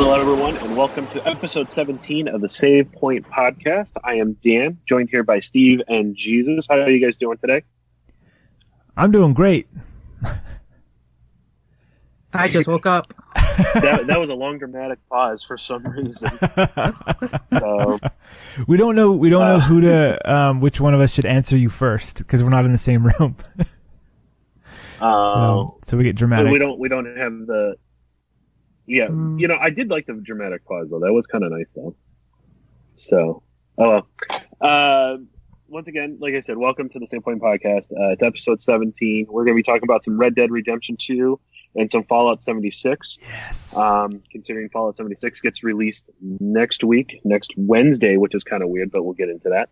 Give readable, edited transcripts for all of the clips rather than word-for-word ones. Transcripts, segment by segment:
Hello, everyone, and welcome to episode 17 of the Save Point podcast. I am Dan, joined here by Steve and Jesus. How are you guys doing today? I'm doing great. I just woke up. That was a long, dramatic pause for some reason. We don't know who to, which one of us should answer you first because we're not in the same room. So we get dramatic. We don't have the. Yeah, I did like the dramatic pause though. That was kind of nice though. So, once again, like I said, welcome to the Same Point podcast. It's episode 17. We're going to be talking about some Red Dead Redemption 2 and some Fallout 76. Yes. Considering Fallout 76 gets released next Wednesday, which is kind of weird, but we'll get into that.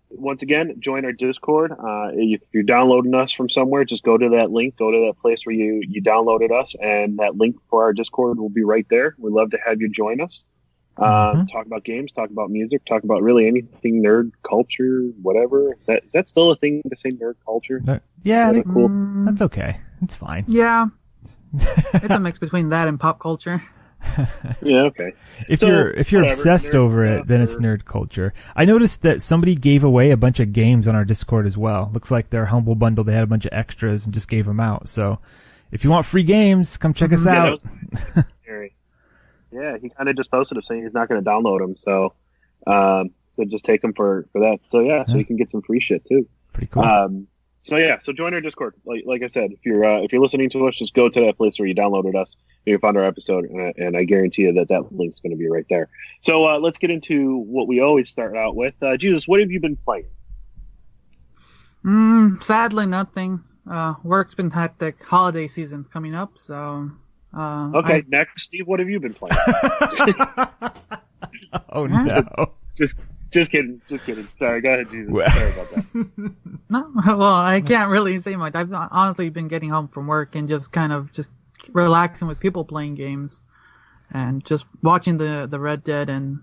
Once again, join our Discord. If you're downloading us from somewhere, just go to that link, go to that place where you downloaded us, and that link for our Discord will be right there. We'd love to have you join us. Talk about games, talk about music, talk about really anything nerd culture, whatever. Is that still a thing to say, nerd culture? Yeah, I think cool. That's okay. It's fine. Yeah. It's a mix between that and pop culture. Yeah, okay. If you're obsessed over it, then it's nerd culture. I noticed that somebody gave away a bunch of games on our Discord as well. Looks like their Humble Bundle, they had a bunch of extras and just gave them out. So if you want free games, come check us out. Yeah, he kind of just posted saying he's not going to download them. So just take them for that. So so you can get some free shit too. Pretty cool. So join our Discord. Like I said, if you're listening to us, just go to that place where you downloaded us. You found our episode, and I guarantee you that link's going to be right there. So let's get into what we always start out with. Jesus, what have you been playing? Sadly, nothing. Work's been hectic. Holiday season's coming up, so. Okay, next, Steve, what have you been playing? Oh no! Just kidding. Sorry, go ahead, Jesus. Sorry about that. No, well, I can't really say much. I've honestly been getting home from work and just kind of just relaxing with people playing games and just watching the Red Dead and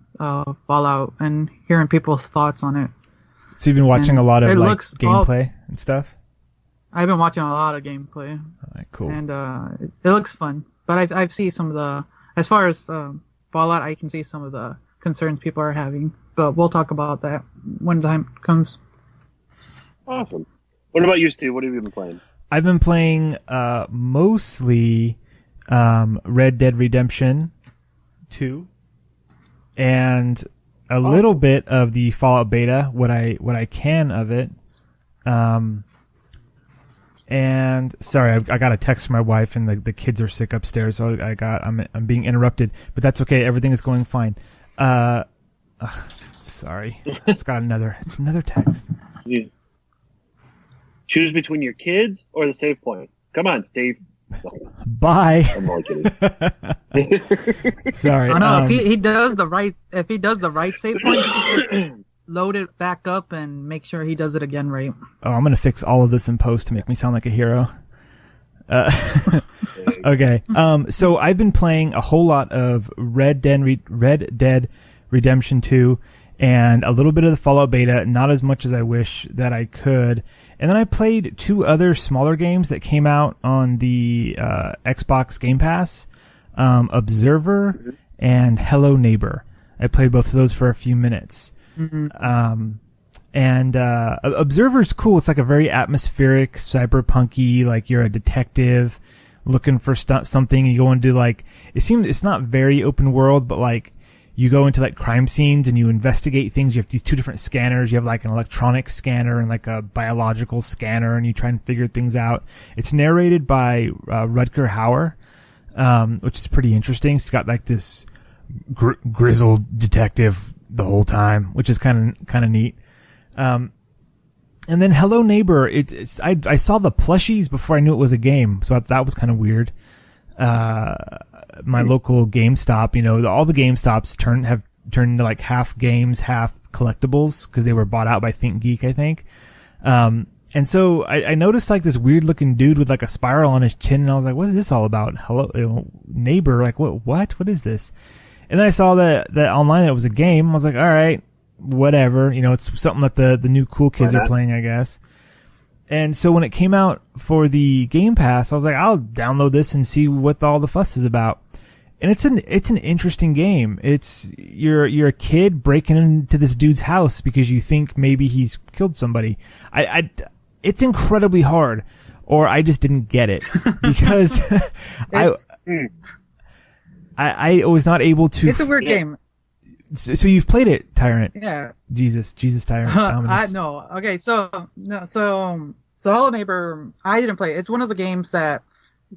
Fallout and hearing people's thoughts on it. So you've been watching a lot of gameplay and stuff? I've been watching a lot of gameplay. All right, cool. And it looks fun. But I've seen some of the, as far as Fallout, I can see some of the concerns people are having. But we'll talk about that when the time comes. Awesome. What about you, Steve? What have you been playing? I've been playing mostly Red Dead Redemption 2 and a little bit of the Fallout beta, what I can of it. And sorry, I got a text from my wife, and the kids are sick upstairs, so I'm being interrupted, but that's okay. Everything is going fine. Sorry, it's another text. You choose between your kids or the save point. Come on, Steve. Bye. I'm only kidding. Sorry. Oh no, if he does the right save point, just load it back up and make sure he does it again right. Oh, I'm gonna fix all of this in post to make me sound like a hero. Okay. So I've been playing a whole lot of Red Dead Redemption 2 and a little bit of the Fallout beta, not as much as I wish that I could. And then I played two other smaller games that came out on the Xbox Game Pass, Observer and Hello Neighbor. I played both of those for a few minutes. Observer's cool. It's like a very atmospheric, cyberpunky, like you're a detective looking for something. You go into it's not very open world, but like you go into like crime scenes and you investigate things. You have these two different scanners. You have like an electronic scanner and like a biological scanner, and you try and figure things out. It's narrated by Rutger Hauer, which is pretty interesting. He's got like this grizzled detective the whole time, which is kind of neat. And then Hello Neighbor, I saw the plushies before I knew it was a game, so that was kind of weird. My local GameStop, all the GameStops have turned into like half games, half collectibles because they were bought out by ThinkGeek, I think. And so I noticed like this weird looking dude with like a spiral on his chin, and I was like, what is this all about? Hello Neighbor, like what is this? And then I saw that online it was a game. I was like, all right, whatever. It's something that the new cool kids are playing, I guess. And so when it came out for the Game Pass, I was like, I'll download this and see what all the fuss is about. And it's an interesting game. You're a kid breaking into this dude's house because you think maybe he's killed somebody. It's incredibly hard, or I just didn't get it because I was not able to. It's a weird game. So you've played it, Tyrant? Yeah. Jesus, Tyrant. Dominus. No. Okay. So Hello Neighbor, I didn't play it. It's one of the games that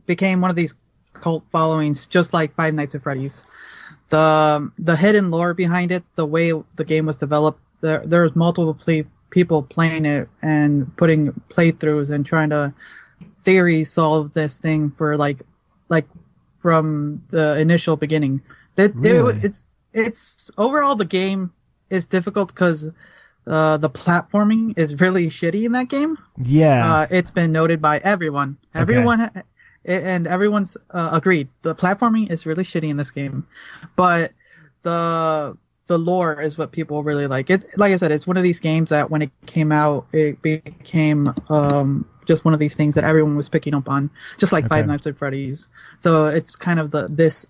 became one of these cult followings, just like Five Nights at Freddy's. The hidden lore behind it, the way the game was developed, there's multiple people playing it and putting playthroughs and trying to theory solve this thing for like from the initial beginning. Really? It's overall the game is difficult because the platforming is really shitty in that game. Yeah. It's been noted by everyone. And everyone's agreed. The platforming is really shitty in this game, but the lore is what people really like. It, like I said, it's one of these games that when it came out, it became just one of these things that everyone was picking up on, just like Five Nights at Freddy's. So it's kind of this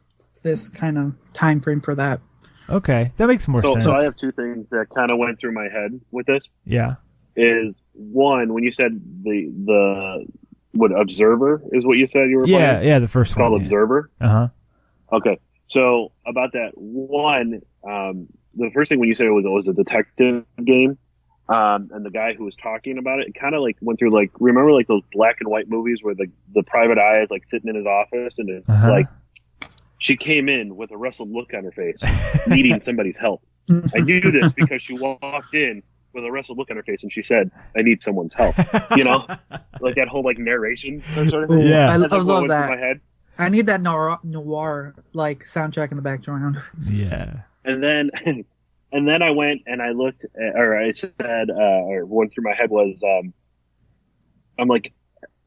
kind of time frame for that. Okay, that makes more sense. So I have two things that kind of went through my head with this. Yeah. Is one, when you said the Observer is what you said you were playing? Yeah, the first it's one. Called Observer? Uh-huh. Okay. So about that one, the first thing when you said it was a detective game, and the guy who was talking about it kind of like went through like, remember like those black and white movies where the private eye is like sitting in his office and it's like, she came in with a wrestled look on her face, needing somebody's help. I knew this because she walked in with a wrestled look on her face and she said, I need someone's help. You know? Like that whole like narration sort of thing. Yeah. I Like love that. my head. I need that noir like soundtrack in the background. Yeah. And then I went and I looked at, or I said, or one through my head was, I'm like,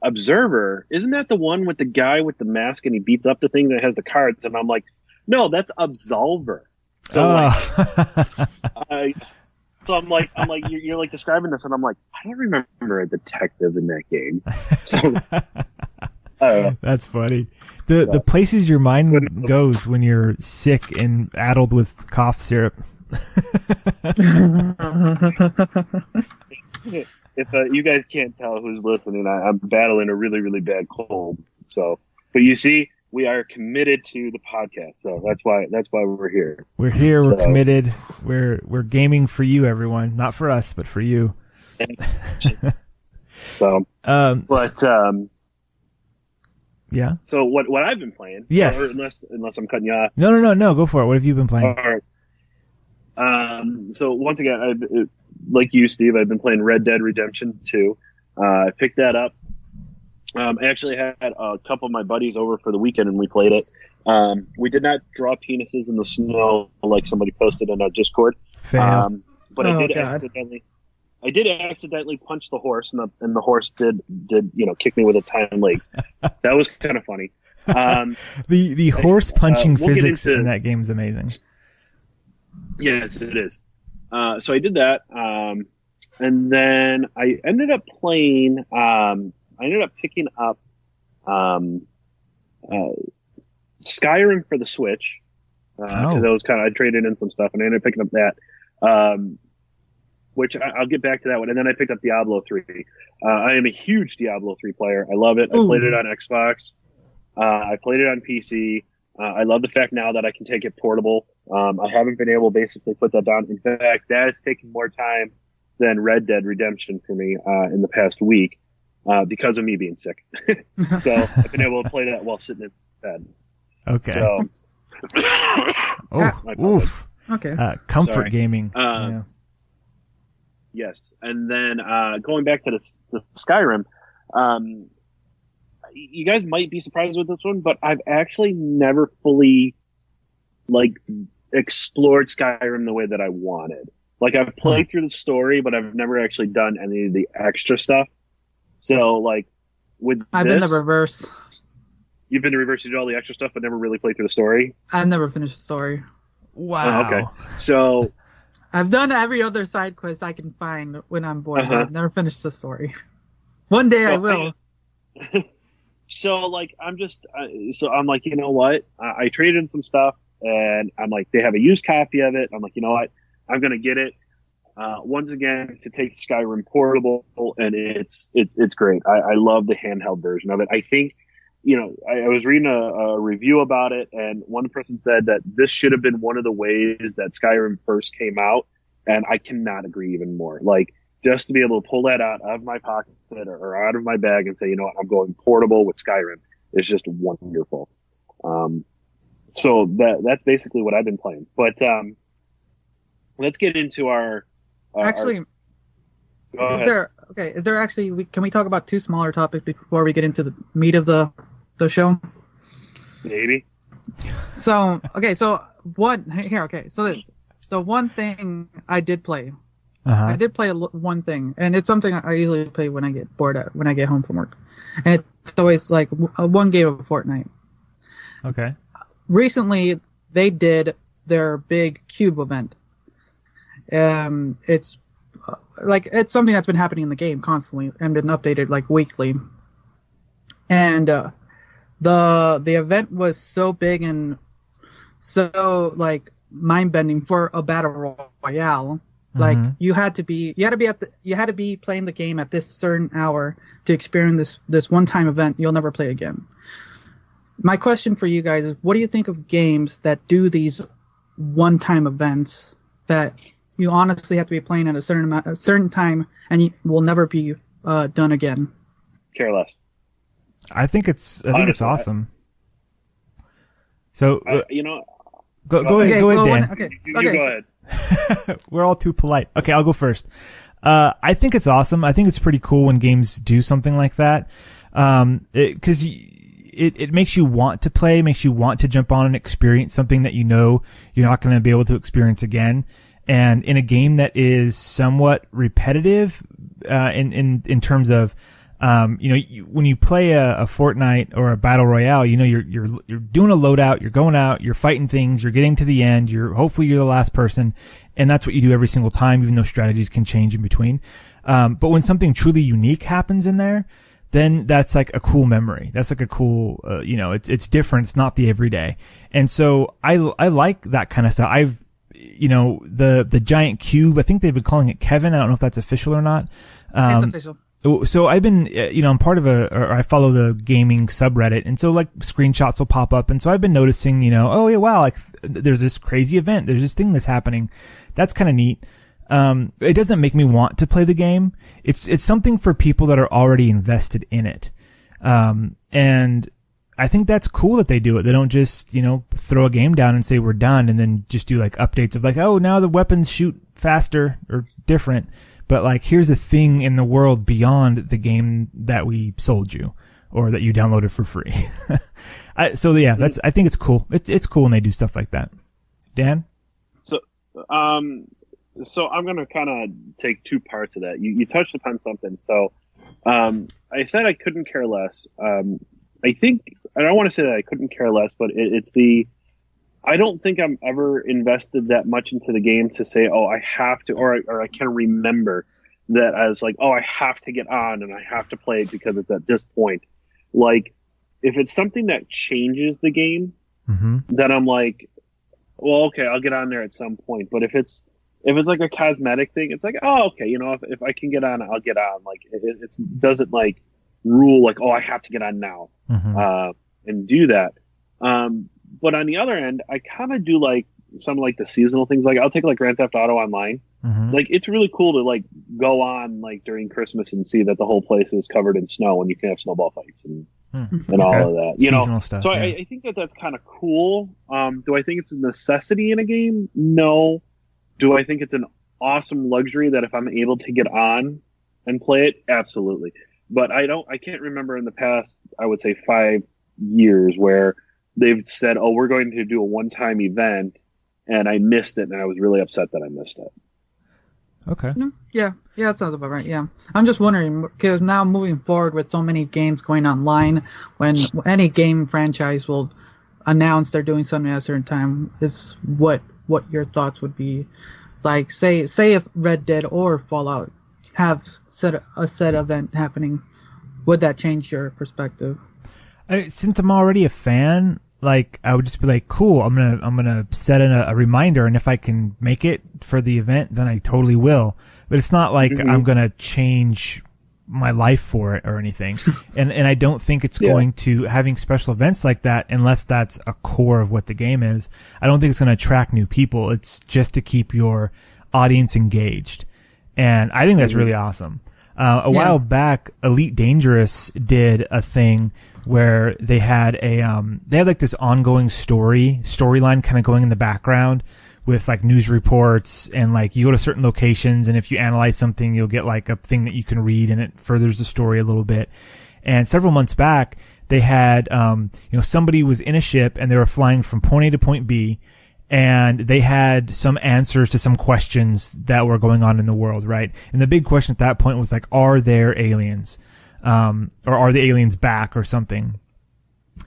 Observer, isn't that the one with the guy with the mask and he beats up the thing that has the cards? And I'm like, no, that's Absolver. So so I'm like, you're like describing this, and I'm like, I don't remember a detective in that game. So, that's funny. The places your mind goes when you're sick and addled with cough syrup. If you guys can't tell who's listening, I'm battling a really, really bad cold. So, but you see, we are committed to the podcast, so that's why we're here. We're here. We're committed. We're gaming for you, everyone. Not for us, but for you. So, yeah. So what I've been playing? Yes. Or unless I'm cutting you off. No. Go for it. What have you been playing? All right. So once again, like you, Steve, I've been playing Red Dead Redemption 2. I picked that up. I actually had a couple of my buddies over for the weekend and we played it. We did not draw penises in the snow like somebody posted in our Discord. But I did accidentally punch the horse and the horse did kick me with its hind legs. That was kind of funny. The horse punching physics in that game is amazing. Yes, it is. So I did that, and then I ended up playing. I ended up picking up Skyrim for the Switch. Because I traded in some stuff, and I ended up picking up that. Which I'll get back to that one, and then I picked up Diablo 3. I am a huge Diablo 3 player. I love it. I played it on Xbox. I played it on PC. I love the fact now that I can take it portable. I haven't been able to basically put that down. In fact, that has taken more time than Red Dead Redemption for me in the past week because of me being sick. So I've been able to play that while sitting in bed. Okay. So, oof. Okay. Comfort gaming. Yeah. Yes, and then going back to the Skyrim, you guys might be surprised with this one, but I've actually never fully explored Skyrim the way that I wanted. Like I've played through the story, but I've never actually done any of the extra stuff. So I've been the reverse. You've been the reverse. You did all the extra stuff, but never really played through the story. I've never finished the story. Wow. Okay. So I've done every other side quest I can find when I'm bored. But I've never finished the story. One day I will. So like I'm like, you know what? I traded in some stuff, and I'm like, they have a used copy of it. I'm like, you know what? I'm gonna get it. Once again, to take Skyrim portable, and it's great. I love the handheld version of it. I think, I was reading a review about it, and one person said that this should have been one of the ways that Skyrim first came out, and I cannot agree even more. Like, just to be able to pull that out of my pocket or out of my bag and say, you know what, I'm going portable with Skyrim is just wonderful. So that's basically what I've been playing. But let's get into our. Actually, is there actually? Can we talk about two smaller topics before we get into the meat of the show? Maybe. So one thing I did play. Uh-huh. I did play one thing, and it's something I usually play when I get bored when I get home from work, and it's always like one game of Fortnite. Okay. Recently, they did their big cube event. It's something that's been happening in the game constantly and been updated like weekly. And the event was so big and so like mind bending for a battle royale. Like you had to be playing the game at this certain hour to experience this one time event you'll never play again. My question for you guys is, what do you think of games that do these one time events that you honestly have to be playing at a certain time and you will never be done again? Care less. I think it's awesome. So go ahead, Dan. You go ahead. We're all too polite. Okay, I'll go first. I think it's awesome. I think it's pretty cool when games do something like that. Cause it makes you want to play, makes you want to jump on and experience something that you know you're not going to be able to experience again. And in a game that is somewhat repetitive, in terms of, when you play a Fortnite or a battle royale, you're doing a loadout, you're going out, you're fighting things, you're getting to the end, hopefully you're the last person. And that's what you do every single time, even though strategies can change in between. But when something truly unique happens in there, then that's like a cool memory. That's like a cool, it's different. It's not the everyday. And so I like that kind of stuff. The giant cube, I think they've been calling it Kevin. I don't know if that's official or not. It's official. So I've been, I'm part of I follow the gaming subreddit, and so like screenshots will pop up, and so I've been noticing, oh yeah, wow, like there's this crazy event, there's this thing that's happening. That's kind of neat. It doesn't make me want to play the game. It's something for people that are already invested in it. And I think that's cool that they do it. They don't just, throw a game down and say we're done and then just do like updates of like, oh, now the weapons shoot faster or different. But like, here's a thing in the world beyond the game that we sold you or that you downloaded for free. I think it's cool. It's cool when they do stuff like that. Dan? So I'm going to kind of take two parts of that. You touched upon something. So, I said I couldn't care less. I think, I don't want to say that I couldn't care less, but I don't think I'm ever invested that much into the game to say, oh, I have to, or I can remember that I was like, oh, I have to get on and I have to play it because it's at this point. Like, if it's something that changes the game, then I'm like, well, okay, I'll get on there at some point. But if it's like a cosmetic thing, it's like, oh, okay, if I can get on, I'll get on. Like, it doesn't like rule like, oh, I have to get on now and do that. But on the other end, I kind of do like some like the seasonal things. Like I'll take like Grand Theft Auto Online. Like it's really cool to like go on like during Christmas and see that the whole place is covered in snow and you can have snowball fights and all of that. Seasonal stuff, so yeah. I think that's kind of cool. Do I think it's a necessity in a game? No. Do I think it's an awesome luxury that if I'm able to get on and play it? Absolutely. But I can't remember in the past, I would say 5 years where they've said, oh, we're going to do a one-time event and I missed it and I was really upset that I missed it. Okay. Yeah, that sounds about right. Yeah. I'm just wondering, because now moving forward with so many games going online, when any game franchise will announce they're doing something at a certain time, is what your thoughts would be. Like, say if Red Dead or Fallout have a set event happening, would that change your perspective? Since I'm already a fan, like I would just be like, cool, I'm gonna set in a reminder, and if I can make it for the event, then I totally will. But it's not like I'm gonna change my life for it or anything. and I don't think it's going to, having special events like that, unless that's a core of what the game is, I don't think it's gonna attract new people. It's just to keep your audience engaged. And I think that's really awesome. A while back, Elite Dangerous did a thing where they had like this ongoing storyline kind of going in the background with like news reports, and like you go to certain locations, and if you analyze something, you'll get like a thing that you can read, and it furthers the story a little bit. And several months back, they had, somebody was in a ship and they were flying from point A to point B, and they had some answers to some questions that were going on in the world, right? And the big question at that point was like, are there aliens? Or are the aliens back or something?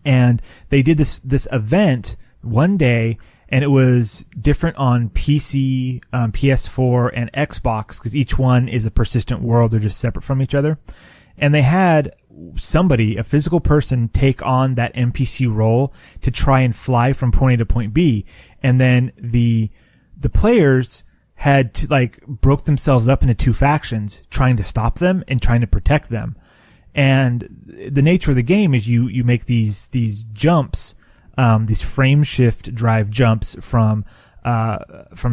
And they did this event one day, and it was different on PC, PS4, and Xbox, because each one is a persistent world. They're just separate from each other. And they had somebody, a physical person, take on that NPC role to try and fly from point A to point B. And then the players had to, like, broke themselves up into two factions, trying to stop them and trying to protect them. And the nature of the game is you make these jumps, these frame shift drive jumps from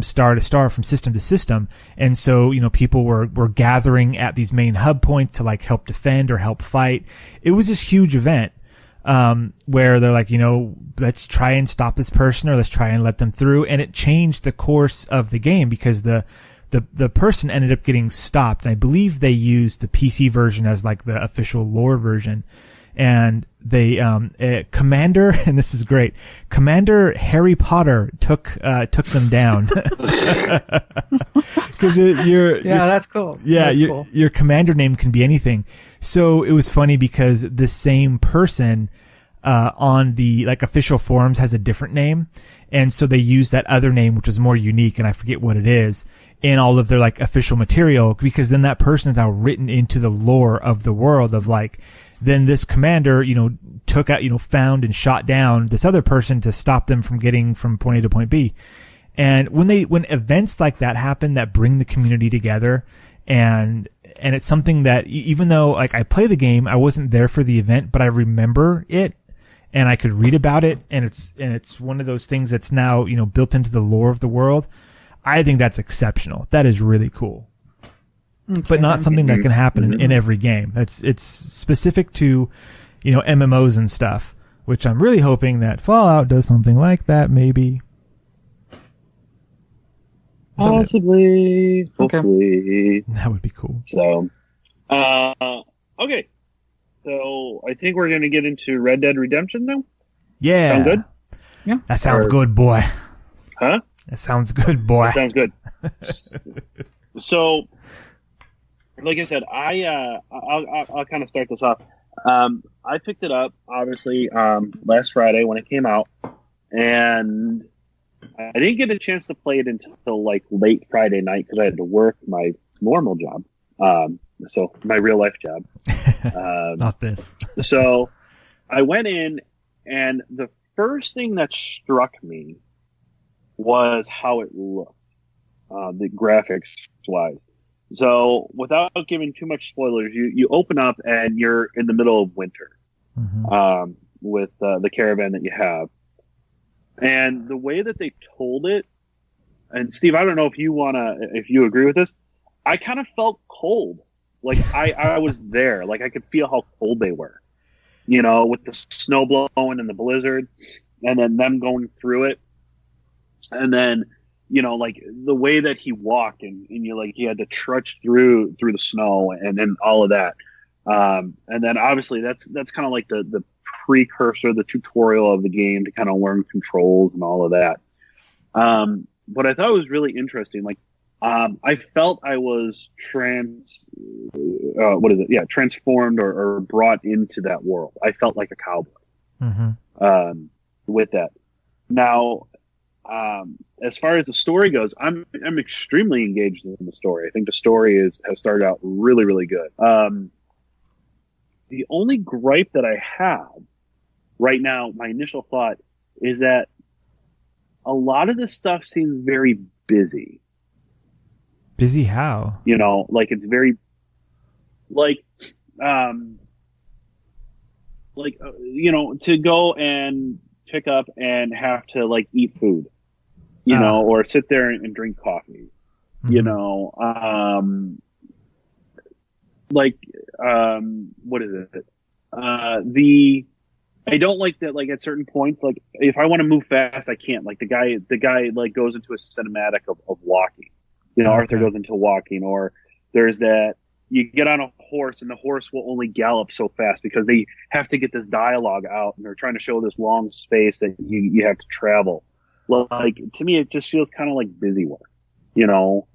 star to star, from system to system. And so, people were gathering at these main hub points to like help defend or help fight. It was this huge event, where they're like, let's try and stop this person, or let's try and let them through. And it changed the course of the game, because the person ended up getting stopped. And I believe they used the PC version as like the official lore version. And they, Commander, and this is great, Commander Harry Potter took them down. Cause that's cool. Yeah, that's cool. Your commander name can be anything. So it was funny because the same person, on the like official forums has a different name. And so they used that other name, which was more unique, and I forget what it is, in all of their like official material, because then that person is now written into the lore of the world of like, then this commander, took out, found and shot down this other person to stop them from getting from point A to point B. And when events like that happen that bring the community together, and it's something that even though like I play the game, I wasn't there for the event, but I remember it and I could read about it, and it's one of those things that's now, built into the lore of the world. I think that's exceptional. That is really cool. Okay. But not something that can happen in every game. It's specific to, MMOs and stuff, which I'm really hoping that Fallout does something like that, maybe. Possibly. Hopefully. That would be cool. So, okay. So, I think we're going to get into Red Dead Redemption now? Yeah. Sound good? Yeah. That sounds good, boy. Huh? That sounds good, boy. That sounds good. So, like I said, I'll kind of start this off. I picked it up, obviously, last Friday when it came out, and I didn't get a chance to play it until like late Friday night because I had to work my normal job, so my real life job. Not this. So I went in, and the first thing that struck me was how it looked, the graphics wise. So without giving too much spoilers, you open up and you're in the middle of winter, with the caravan that you have. And the way that they told it, and Steve, I don't know if you agree with this, I kind of felt cold. Like I was there, like I could feel how cold they were, with the snow blowing and the blizzard, and then them going through it. And then, like the way that he walked and he had to trudge through the snow and all of that. And then obviously that's kind of like the precursor, the tutorial of the game to kind of learn controls and all of that. But I thought it was really interesting. Like, I felt I was transformed or brought into that world. I felt like a cowboy, with that. Now, as far as the story goes, I'm extremely engaged in the story. I think the story has started out really, really good. The only gripe that I have right now, my initial thought is that a lot of this stuff seems very busy. Busy how? You know, like it's very, you know, to go and pick up and have to like eat food, you know, or sit there and drink coffee, you know, what is it? I don't like that, like at certain points, like if I want to move fast, I can't. Like the guy like goes into a cinematic of walking, you know, Arthur goes into walking, or there's that you get on a horse and the horse will only gallop so fast because they have to get this dialogue out and they're trying to show this long space that you have to travel. Like to me, it just feels kind of like busy work, you know?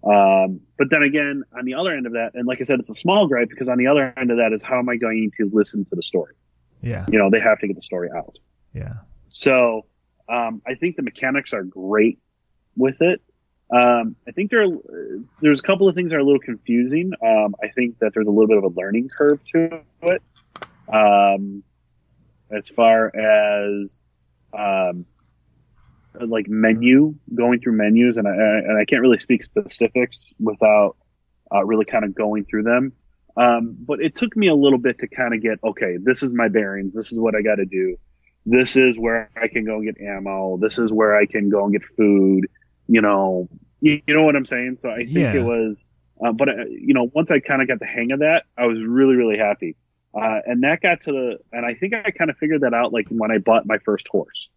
But then again, on the other end of that, and like I said, it's a small gripe because on the other end of that is how am I going to listen to the story? Yeah. You know, they have to get the story out. Yeah. So, I think the mechanics are great with it. I think there's a couple of things that are a little confusing. I think that there's a little bit of a learning curve to it. As far as, like going through menus, and I can't really speak specifics without, really kind of going through them. But it took me a little bit to kind of get, okay, this is my bearings. This is what I got to do. This is where I can go and get ammo. This is where I can go and get food. You know what I'm saying? So I think it was, but you know, once I kind of got the hang of that, I was really, really happy. And that got and I think I kind of figured that out like when I bought my first horse.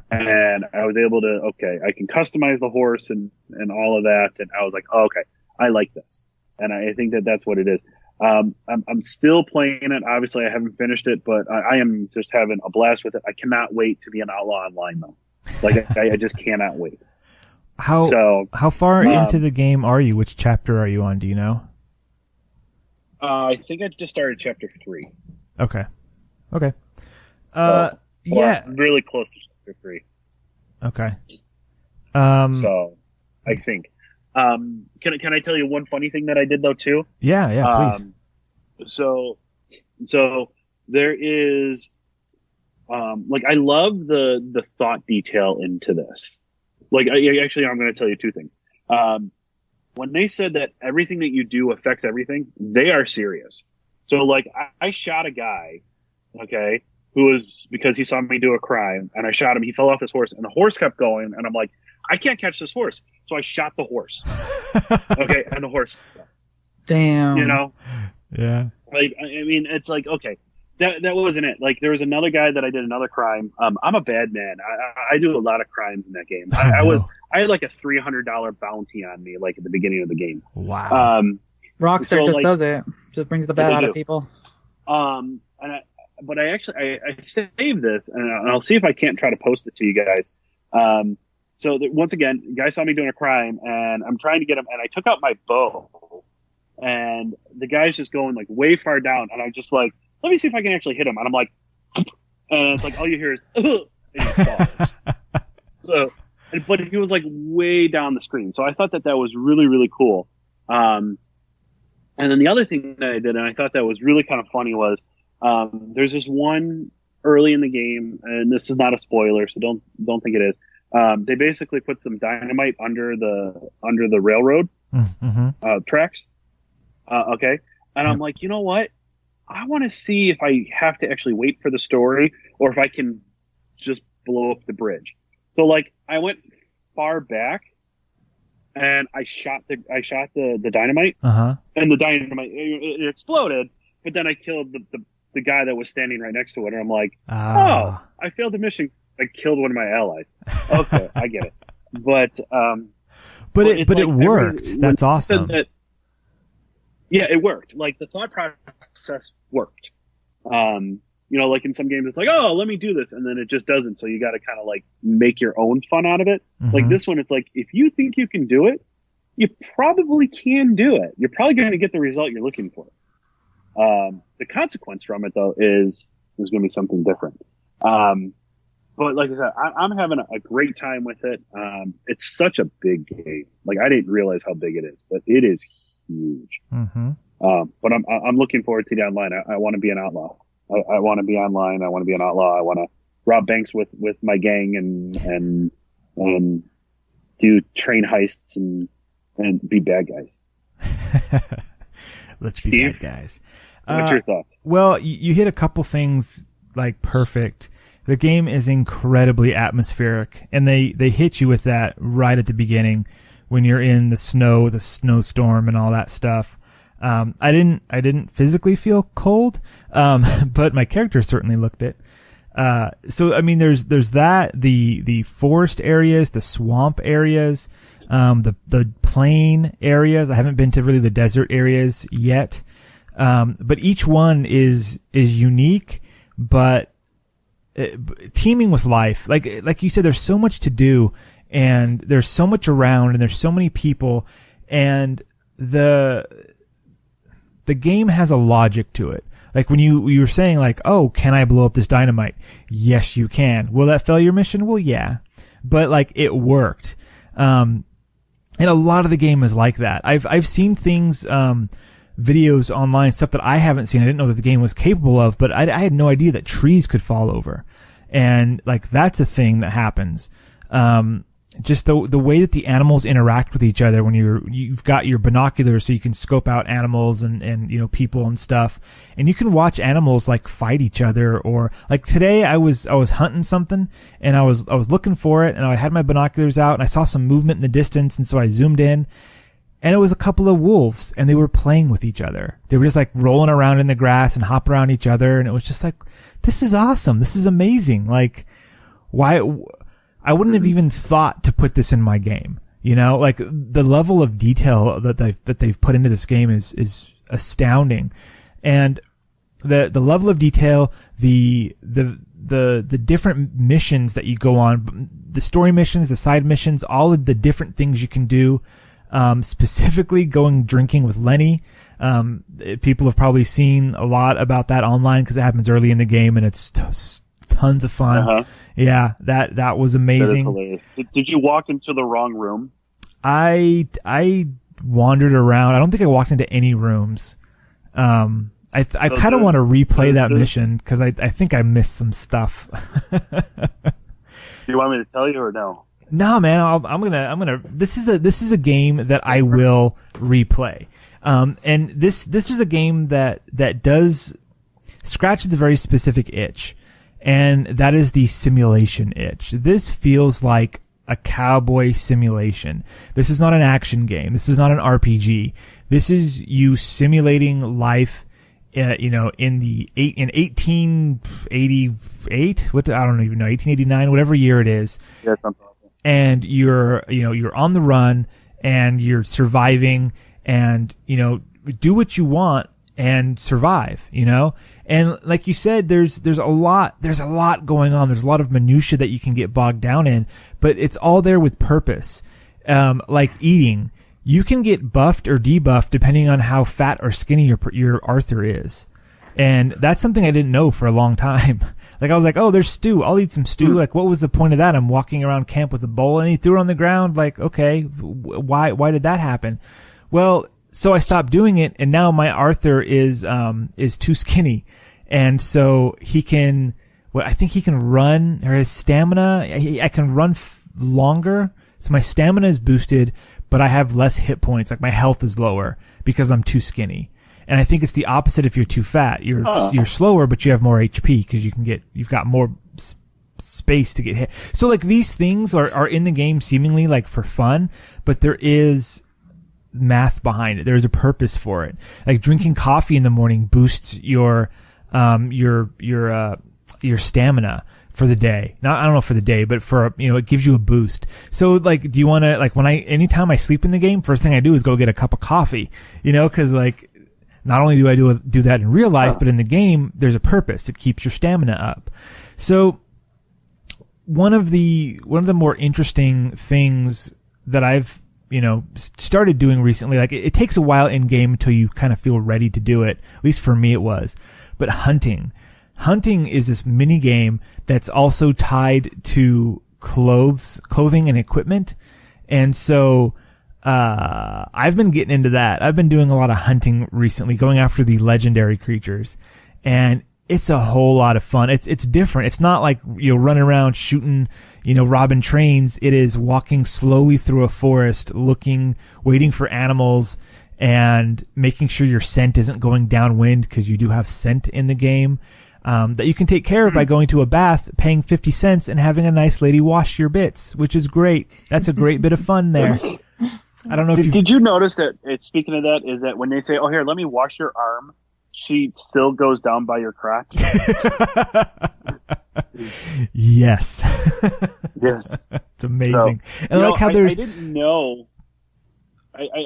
And I was able to, okay, I can customize the horse and all of that. And I was like, oh, okay, I like this. And I think that that's what it is. I'm still playing it. Obviously, I haven't finished it, but I am just having a blast with it. I cannot wait to be an outlaw online, though. Like, I just cannot wait. How far into the game are you? Which chapter are you on? Do you know? I think I just started chapter 3. Okay. Yeah. Really close to chapter 3. Okay. So, I think. Can I tell you one funny thing that I did though too? Yeah, please. So there is, like I love the thought detail into this. Like I'm going to tell you two things. When they said that everything that you do affects everything, they are serious. So like I shot a guy, okay, who was because he saw me do a crime and I shot him. He fell off his horse and the horse kept going and I'm like, I can't catch this horse. So I shot the horse. Okay. And the horse. Damn. You know? Yeah. Like, I mean, it's like, okay, that wasn't it. Like there was another guy that I did another crime. I'm a bad man. I do a lot of crimes in that game. I had like a $300 bounty on me, like at the beginning of the game. Wow. Rockstar just does it. Just brings the bad out of people. But I saved this and I'll see if I can't try to post it to you guys. So once again, the guy saw me doing a crime and I'm trying to get him and I took out my bow and the guy's just going like way far down and I'm just like, let me see if I can actually hit him. And I'm like, and it's like, all you hear is, and he falls. But he was like way down the screen. So I thought that was really, really cool. And then the other thing that I did, and I thought that was really kind of funny was, there's this one early in the game, and this is not a spoiler, so don't think it is. They basically put some dynamite under the railroad tracks. Okay. And I'm like, you know what? I want to see if I have to actually wait for the story or if I can just blow up the bridge. So like I went far back and I shot the dynamite and the dynamite it exploded, but then I killed the guy that was standing right next to it. And I'm like, oh, I failed the mission. I killed one of my allies. Okay, I get it. But it worked. That's awesome. Yeah, it worked. Like the thought process worked. You know, like in some games, it's like, oh, let me do this, and then it just doesn't. So you got to kind of like make your own fun out of it. Like this one, it's like if you think you can do it, you probably can do it. You're probably going to get the result you're looking for. The consequence from it, though, is going to be something different. But like I said, I'm having a great time with it. It's such a big game. Like I didn't realize how big it is, but it is huge. But I'm looking forward to the online. I want to be an outlaw. I want to be online. I want to be an outlaw. I want to rob banks with my gang and do train heists and be bad guys. Let's Steve, be bad guys. What's your thoughts? Well, you hit a couple things like perfect. The game is incredibly atmospheric, and they hit you with that right at the beginning when you're in the snowstorm and all that stuff. I didn't physically feel cold, but my character certainly looked it. So I mean, there's that, the forest areas, the swamp areas, the plain areas. I haven't been to really the desert areas yet. But each one is unique, but teeming with life. Like you said, there's so much to do, and there's so much around, and there's so many people, and the game has a logic to it. Like when you were saying like, oh, can I blow up this dynamite? Yes, you can. Will that fail your mission? Well, yeah, but like it worked. And a lot of the game is like that. I've seen things, videos online, stuff that I haven't seen. I didn't know that the game was capable of, but I had no idea that trees could fall over. And like, that's a thing that happens. Just the way that the animals interact with each other when you've got your binoculars so you can scope out animals and, you know, people and stuff. And you can watch animals like fight each other, or like today I was hunting something and I was looking for it, and I had my binoculars out and I saw some movement in the distance. And so I zoomed in, and it was a couple of wolves, and they were playing with each other. They were just like rolling around in the grass and hopping around each other. And it was just like, this is awesome. This is amazing. Like, why? I wouldn't have even thought to put this in my game. You know, like the level of detail that they've put into this game is astounding. And the level of detail, the different missions that you go on, the story missions, the side missions, all of the different things you can do. Specifically going drinking with Lenny. People have probably seen a lot about that online because it happens early in the game, and it's tons of fun. Uh-huh. Yeah, that was amazing. That is hilarious. Did you walk into the wrong room? I wandered around. I don't think I walked into any rooms. I kind of want to replay that mission because I think I missed some stuff. Do you want me to tell you or no? No, man, I'm gonna, this is a game that I will replay. And this is a game that does scratches a very specific itch. And that is the simulation itch. This feels like a cowboy simulation. This is not an action game. This is not an RPG. This is you simulating life, you know, in 1888, I don't even know, 1889, whatever year it is. Yeah, something like that. And you're on the run, and you're surviving, and, you know, do what you want and survive, you know? And like you said, there's a lot going on. There's a lot of minutia that you can get bogged down in, but it's all there with purpose. Like eating, you can get buffed or debuffed depending on how fat or skinny your Arthur is. And that's something I didn't know for a long time. Like I was like, oh, there's stew. I'll eat some stew. Like, what was the point of that? I'm walking around camp with a bowl, and he threw it on the ground. Like, okay, why did that happen? Well, so I stopped doing it, and now my Arthur is too skinny. And so he can, I think he can run, or his stamina, I can run longer. So my stamina is boosted, but I have less hit points. Like my health is lower because I'm too skinny. And I think it's the opposite if you're too fat. You're slower, but you have more HP because you've got more space to get hit. So like these things are in the game seemingly like for fun, but there is math behind it. There's a purpose for it. Like drinking coffee in the morning boosts your stamina for the day. Now, I don't know for the day, but for, you know, it gives you a boost. So like, do you want to, like anytime I sleep in the game, first thing I do is go get a cup of coffee, you know, cause like, not only do I do that in real life, but in the game, there's a purpose. It keeps your stamina up. So one of the more interesting things that I've, you know, started doing recently, like it takes a while in game until you kind of feel ready to do it. At least for me it was. But hunting is this mini game that's also tied to clothing and equipment. And so, I've been getting into that. I've been doing a lot of hunting recently, going after the legendary creatures. And it's a whole lot of fun. It's different. It's not like, running around shooting, robbing trains. It is walking slowly through a forest, waiting for animals, and making sure your scent isn't going downwind, because you do have scent in the game, that you can take care of by going to a bath, paying 50 cents, and having a nice lady wash your bits, which is great. That's a great bit of fun there. I don't know if did you notice that, speaking of that, is that when they say, oh, here, let me wash your arm, she still goes down by your crotch? Yes. Yes. It's amazing. So, and I like how there's... I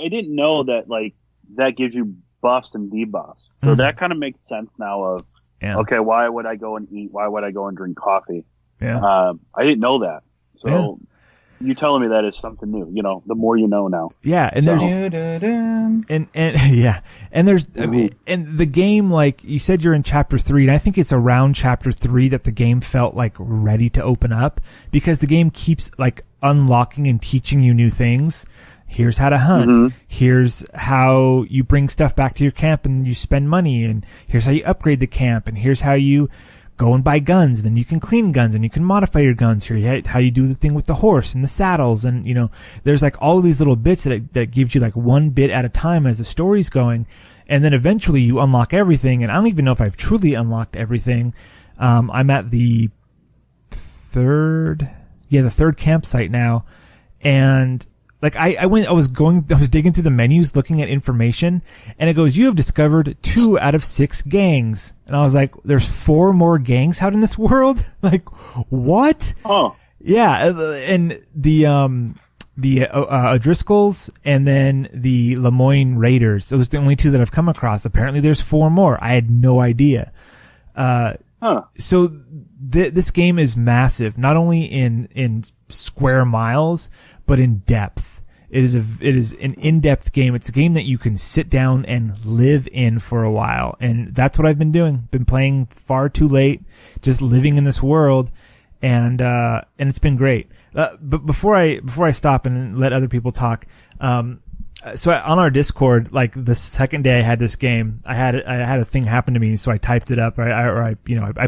didn't know that, like, that gives you buffs and debuffs. So that kind of makes sense now of, okay, why would I go and eat? Why would I go and drink coffee? Yeah. I didn't know that. So you telling me that is something new. The more you know now. Yeah, and there's and there's and the game, like you said, you're in chapter 3, and I think it's around chapter 3 that the game felt like ready to open up, because the game keeps like unlocking and teaching you new things. Here's how to hunt. Mm-hmm. Here's how you bring stuff back to your camp and you spend money, and here's how you upgrade the camp, and here's how you go and buy guns. Then you can clean guns and you can modify your guns. Here, how you do the thing with the horse and the saddles, and there's like all of these little bits that gives you like one bit at a time as the story's going, and then eventually you unlock everything. And I don't even know if I've truly unlocked everything. I'm at the third campsite now, and like I was digging through the menus looking at information, and it goes, you have discovered 2 out of 6 gangs. And I was like, there's 4 more gangs out in this world? Like, what? Oh. Yeah. And the O'Driscolls and then the Lemoyne Raiders. Those are the only 2 that I've come across. Apparently there's 4 more. I had no idea. So this game is massive, not only in square miles, but in depth. It is an in-depth game. It's a game that you can sit down and live in for a while. And that's what I've been doing. Been playing far too late, just living in this world. And it's been great. But before I stop and let other people talk, so on our Discord, like the second day I had this game, I had a thing happen to me, so I typed it up. I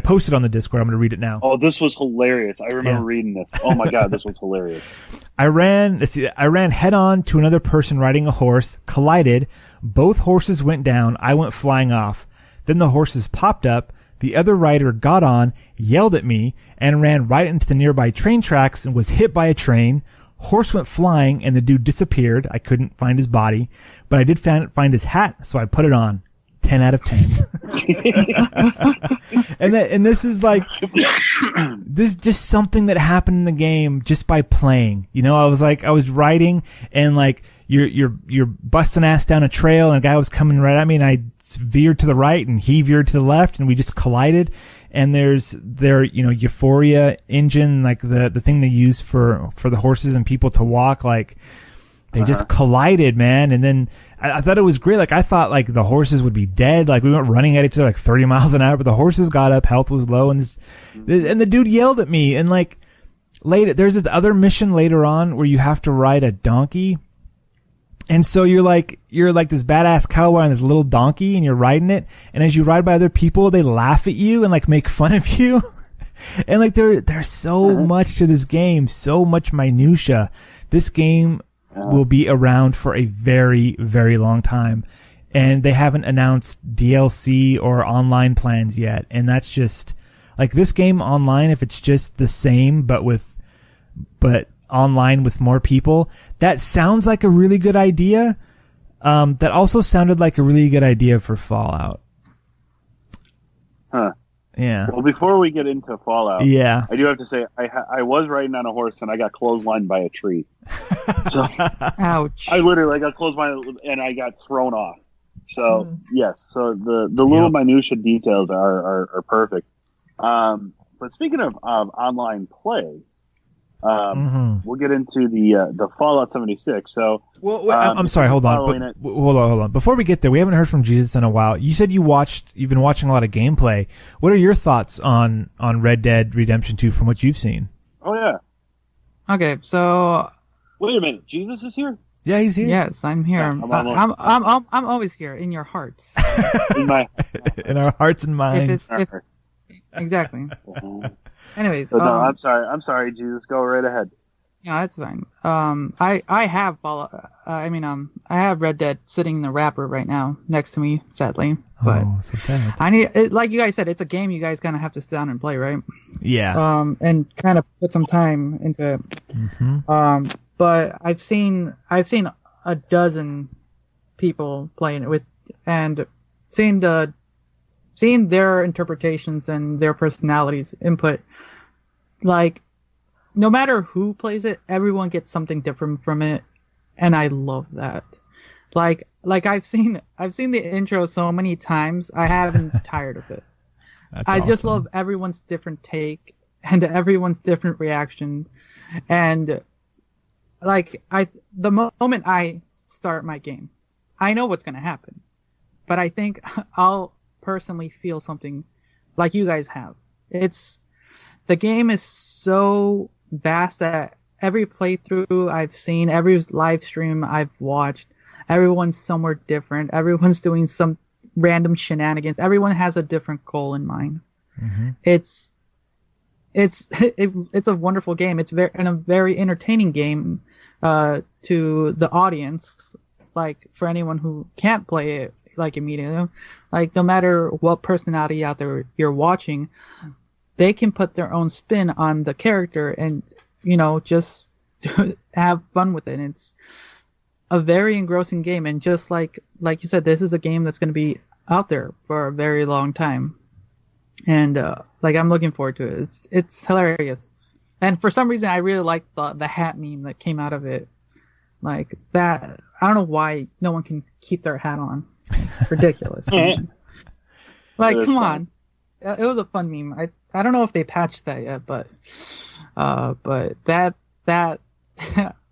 posted on the Discord. I'm going to read it now. Oh, this was hilarious! I remember reading this. Oh my god, this was hilarious. I ran head on to another person riding a horse, collided. Both horses went down. I went flying off. Then the horses popped up. The other rider got on, yelled at me, and ran right into the nearby train tracks and was hit by a train. Horse went flying and the dude disappeared. I couldn't find his body, but I did find his hat, so I put it on. 10 out of 10. and this is like, this is just something that happened in the game just by playing. I was riding and like, you're busting ass down a trail and a guy was coming right at me and I veered to the right and he veered to the left and we just collided. And there's Euphoria engine, like the thing they use for the horses and people to walk, like they just collided, man. And then I thought it was great. Like I thought like the horses would be dead. Like we went running at each other like 30 miles an hour, but the horses got up, health was low, and the dude yelled at me. And like there's this other mission later on where you have to ride a donkey. And so you're like this badass cowboy on this little donkey and you're riding it. And as you ride by other people, they laugh at you and like make fun of you. And like there's so much to this game, so much minutia. This game will be around for a very, very long time. And they haven't announced DLC or online plans yet. And that's just like this game online, if it's just the same, but online with more people, that sounds like a really good idea. That also sounded like a really good idea for Fallout. Huh. Yeah. Well, before we get into Fallout, I do have to say I was riding on a horse and I got clotheslined by a tree. So, ouch! I literally got clotheslined and I got thrown off. So yes, so the little minutia details are perfect. But speaking of online play. We'll get into the Fallout 76. So, I'm sorry. Hold on. Before we get there, we haven't heard from Jesus in a while. You said you've been watching a lot of gameplay. What are your thoughts on Red Dead Redemption 2 from what you've seen? Oh yeah. Okay, so wait a minute. Jesus is here? Yeah, he's here. Yes, I'm here. Yeah, I'm always here in your hearts. In my In our hearts and minds. Exactly. Anyways, so no, I'm sorry, Jesus. Go right ahead. yeah, that's fine. I have I have Red Dead sitting in the wrapper right now next to me, sadly. But Oh, so sad. I need it, like you guys said, it's a game you guys kind of have to sit down and play, right? Yeah. And kind of put some time into it. Mm-hmm. But I've seen a dozen people playing it with, and seeing their interpretations and their personalities input. Like, no matter who plays it, everyone gets something different from it, and I love that. Like I've seen the intro so many times, I haven't tired of it. I just love everyone's different take and everyone's different reaction, and like the moment I start my game, I know what's gonna happen, but I think I'll personally feel something like you guys have. The game is so vast that every playthrough I've seen, every live stream I've watched, everyone's somewhere different. Everyone's doing some random shenanigans. Everyone has a different goal in mind. Mm-hmm. It's a wonderful game. It's a very entertaining game to the audience. Like, for anyone who can't play it like immediately, like, no matter what personality out there you're watching, they can put their own spin on the character and, just have fun with it. And it's a very engrossing game, and just like you said, this is a game that's going to be out there for a very long time. And I'm looking forward to it. It's hilarious, and for some reason I really like the hat meme that came out of it. Like that, I don't know why no one can keep their hat on. Ridiculous. Like, come on, it was a fun meme. I don't know if they patched that yet, but that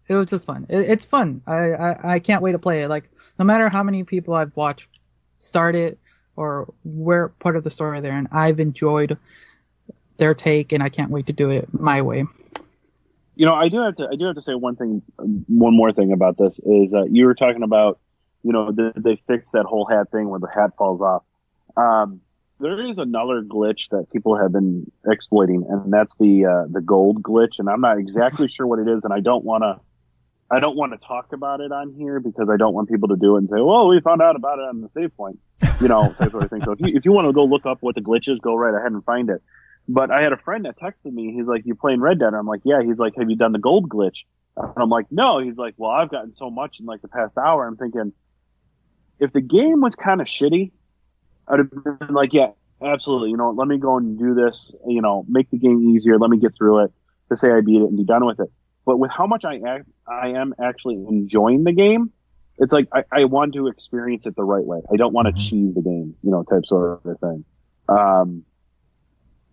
it was just fun. It's fun. I can't wait to play it. Like, no matter how many people I've watched start it or where part of the story they're in, I've enjoyed their take, and I can't wait to do it my way. I do have to say one more thing about this is that you were talking about, they fixed that whole hat thing where the hat falls off. There is another glitch that people have been exploiting, and that's the gold glitch. And I'm not exactly sure what it is, and I don't want to talk about it on here because I don't want people to do it and say, "Well, we found out about it on the save point," type of thing. So if you want to go look up what the glitch is, go right ahead and find it. But I had a friend that texted me. He's like, "You playing Red Dead?" And I'm like, "Yeah." He's like, "Have you done the gold glitch?" And I'm like, "No." He's like, "Well, I've gotten so much in like the past hour." I'm thinking, if the game was kind of shitty, I'd have been like, "Yeah, absolutely. Let me go and do this. Make the game easier. Let me get through it to say I beat it and be done with it." But with how much I am actually enjoying the game, it's like I want to experience it the right way. I don't want to cheese the game, type sort of thing.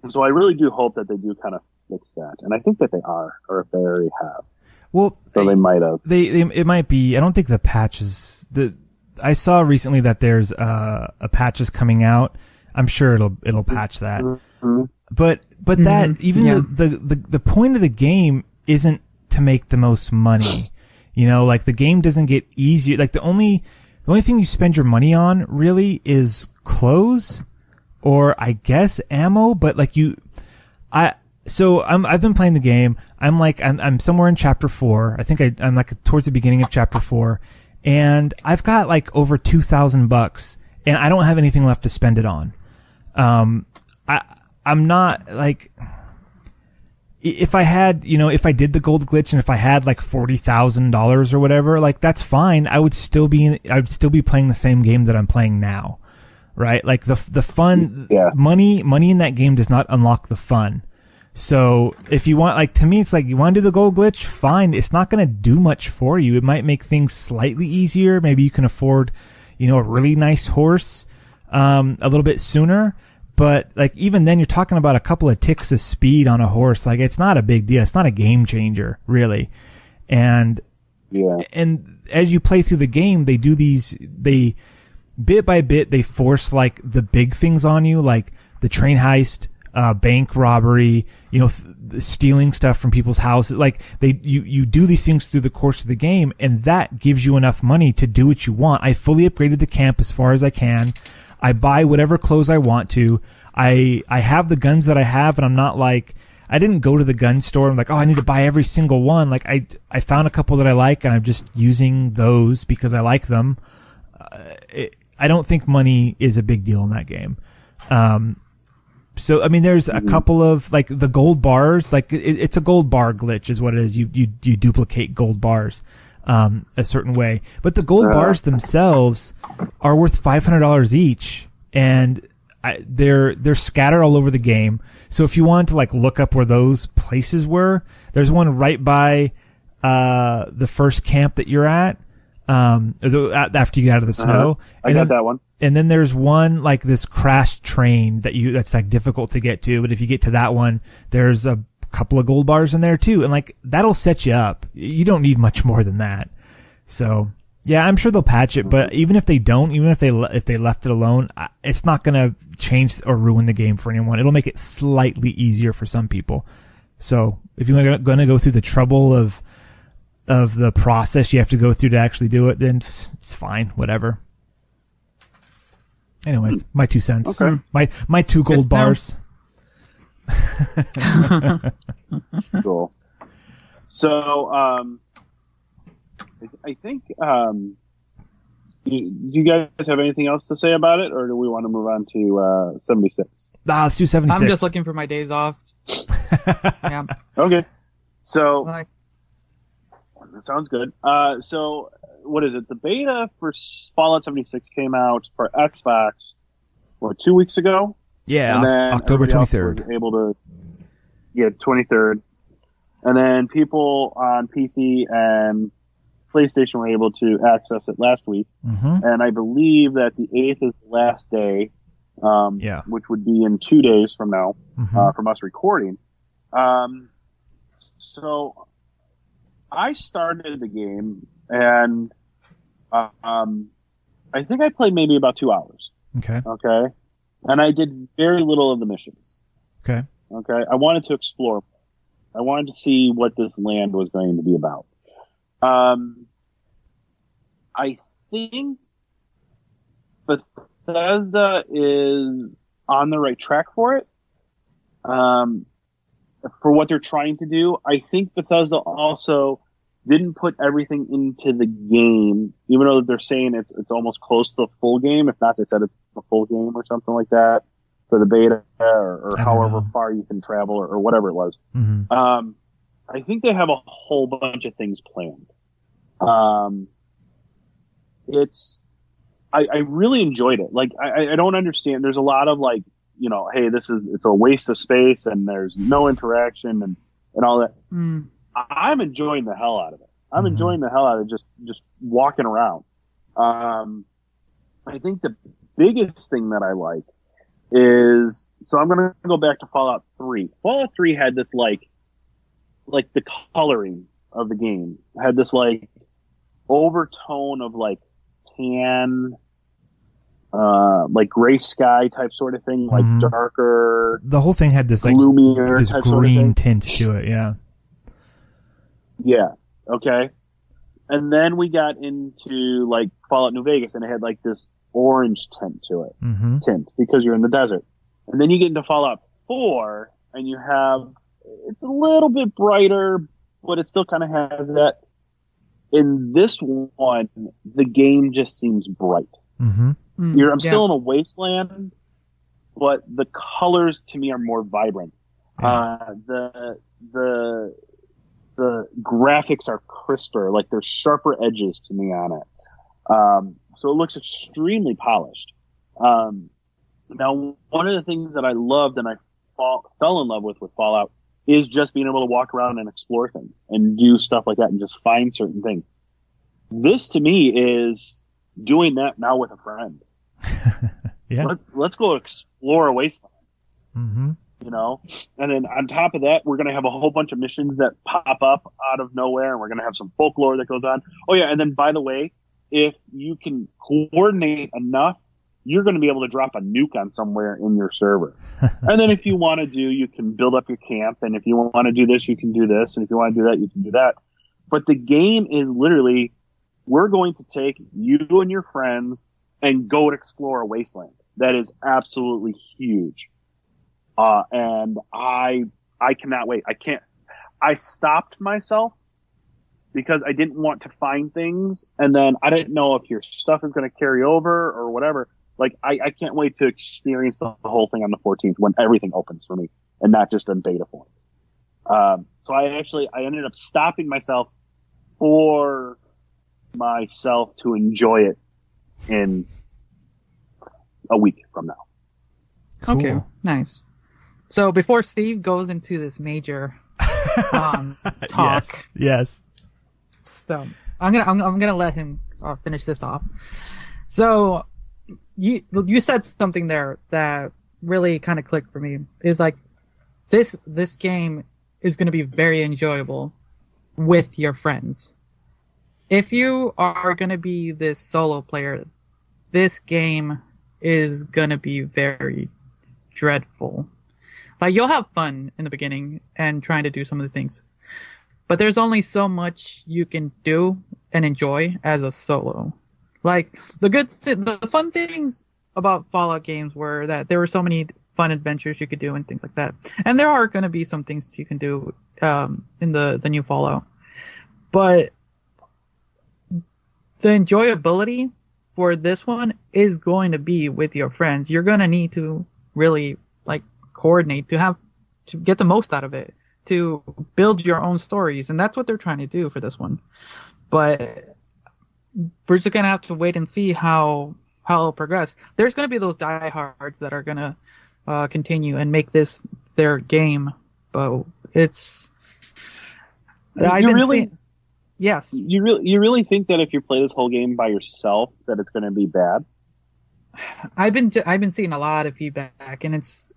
So I really do hope that they do kind of fix that, and I think that they are, or if they already have. Well, so they might have. It might be. I don't think the patches. I saw recently that there's a patch is coming out. I'm sure it'll patch that. Mm-hmm. But that even the point of the game isn't to make the most money. Like, the game doesn't get easier. Like, the only thing you spend your money on really is clothes or, I guess, ammo. But like I've been playing the game. I'm somewhere in chapter 4. I think I'm like towards the beginning of chapter 4, and I've got like over $2,000, and I don't have anything left to spend it on. I'm not like, if I had, if I did the gold glitch and if I had like $40,000 or whatever, like, that's fine. I would still be playing the same game that I'm playing now. Right? Like, the fun, money in that game does not unlock the fun. So if you want, like, to me, it's like, you want to do the gold glitch? Fine. It's not going to do much for you. It might make things slightly easier. Maybe you can afford, a really nice horse, a little bit sooner. But like, even then, you're talking about a couple of ticks of speed on a horse. Like, it's not a big deal. It's not a game changer, really. And as you play through the game, bit by bit, they force like the big things on you, like the train heist, bank robbery, stealing stuff from people's houses. Like you do these things through the course of the game, and that gives you enough money to do what you want. I fully upgraded the camp as far as I can. I buy whatever clothes I want to. I have the guns that I have, and I'm not like, I didn't go to the gun store and like, oh, I need to buy every single one. Like I found a couple that I like, and I'm just using those because I like them. I don't think money is a big deal in that game. So, I mean, there's a couple of, like, the gold bars, like, it's a gold bar glitch is what it is. You duplicate gold bars, a certain way. But the gold bars themselves are worth $500 each, and they're scattered all over the game. So if you want to, like, look up where those places were, there's one right by, the first camp that you're at. After you get out of the snow. I got that one. And then there's one, like, this crashed train that's like difficult to get to. But if you get to that one, there's a couple of gold bars in there too. And like, that'll set you up. You don't need much more than that. So yeah, I'm sure they'll patch it. But even if they don't, even if they left it alone, it's not going to change or ruin the game for anyone. It'll make it slightly easier for some people. So if you're going to go through the trouble of the process you have to go through to actually do it, then it's fine, whatever. Anyways, my 2 cents. Okay. My 2 gold bars. Cool. So, I think, do you guys have anything else to say about it, or do we want to move on to 76? Let's do 76. I'm just looking for my days off. Yeah. Okay. So, Like, that sounds good. So, what is it? The beta for Fallout 76 came out for Xbox, 2 weeks ago? Yeah, and then October everybody else 23rd. was able to, 23rd. And then people on PC and PlayStation were able to access it last week. Mm-hmm. And I believe that the 8th is the last day, which would be in 2 days from now, from us recording. So I started the game, and I think I played maybe about 2 hours. Okay. And I did very little of the missions. Okay. I wanted to explore. I wanted to see what this land was going to be about. I think Bethesda is on the right track for it. For what they're trying to do. I think Bethesda also didn't put everything into the game, even though they're saying it's almost close to the full game. If not, they said it's a full game or something like that for the beta, or however far you can travel, or whatever it was. Mm-hmm. I think they have a whole bunch of things planned. I really enjoyed it. Like, I don't understand. There's a lot of like, hey, it's a waste of space and there's no interaction and all that. I'm enjoying the hell out of it. I'm enjoying the hell out of just walking around. I think the biggest thing that I like is, so I'm going to go back to Fallout 3. Fallout 3 had this like the coloring of the game had this like overtone of like tan, like gray sky type sort of thing, like darker. The whole thing had this like gloomier this type green sort of tint to it. Yeah. Yeah. Okay. And then we got into like Fallout New Vegas, and it had like this orange tint to it, because you're in the desert. And then you get into Fallout 4, and you have, it's a little bit brighter, but it still kind of has that. In this one, the game just seems bright. I'm still in a wasteland, but the colors to me are more vibrant. The graphics are crisper, like there's sharper edges to me on it. So it looks extremely polished. Now, one of the things that I loved and I fell in love with Fallout is just being able to walk around and explore things and do stuff like that and just find certain things. This to me is doing that now with a friend. Yeah. Let's go explore a wasteland. And then on top of that, we're going to have a whole bunch of missions that pop up out of nowhere, and we're going to have some folklore that goes on. Oh yeah. And then by the way, if you can coordinate enough you're going to be able to drop a nuke on somewhere in your server. And then if you want to you can build up your camp. And if you want to do this, you can do this. And if you want to do that, you can do that. But the game is literally, we're going to take you and your friends and go and explore a wasteland. That is absolutely huge. And I cannot wait. I stopped myself because I didn't want to find things. And then I didn't know if your stuff is going to carry over or whatever. Like, I can't wait to experience the whole thing on the 14th when everything opens for me and not just in beta form. So I ended up stopping myself for myself to enjoy it in a week from now. Cool. Okay, nice. So before Steve goes into this major talk, yes. So I'm gonna let him finish this off. So you said something there that really kind of clicked for me. Is like this game is going to be very enjoyable with your friends. If you are going to be this solo player, this game is going to be very dreadful. Like, you'll have fun in the beginning and trying to do some of the things, but there's only so much you can do and enjoy as a solo. Like, the fun things about Fallout games were that there were so many fun adventures you could do and things like that. And there are going to be some things you can do in the new Fallout. But the enjoyability for this one is going to be with your friends. You're going to need to really, like, coordinate to get the most out of it, to build your own stories. And that's what they're trying to do for this one. But we're just going to have to wait and see how it'll progress. There's going to be those diehards that are going to continue and make this their game. But it's... Yes. You really think that if you play this whole game by yourself that it's going to be bad? I've been seeing a lot of feedback, and it's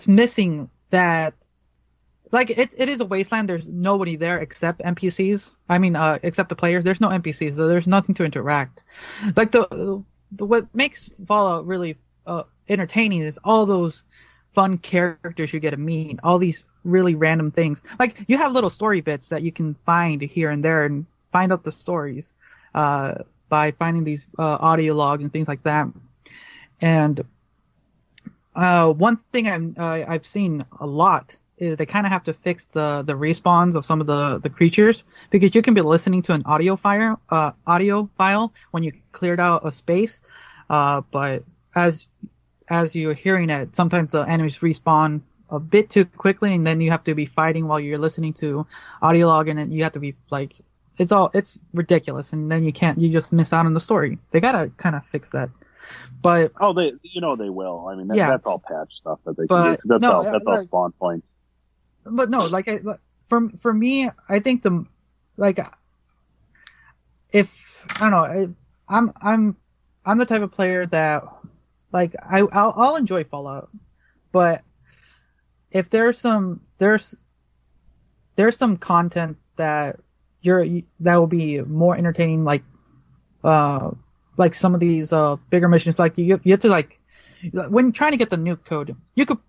missing that. Like, it is a wasteland. There's nobody there except NPCs. I mean, except the players. There's no NPCs, so there's nothing to interact. Like, the what makes Fallout really entertaining is all those fun characters you get to meet, all these really random things. Like, you have little story bits that you can find here and there and find out the stories by finding these audio logs and things like that. And one thing I've seen a lot is they kind of have to fix the respawns of some of the creatures, because you can be listening to an audio file when you cleared out a space, but as you're hearing it, sometimes the enemies respawn a bit too quickly, and then you have to be fighting while you're listening to audio log, and you have to be like, it's ridiculous, and then you just miss out on the story. They gotta kind of fix that. But they will. I mean, that's all patch stuff that they can do. That's all spawn points. But no, like, for me, I think if I don't know, I'm the type of player that, like, I'll enjoy Fallout, but if there's some content that will be more entertaining, like some of these bigger missions, like you have to, like, when trying to get the nuke code, you could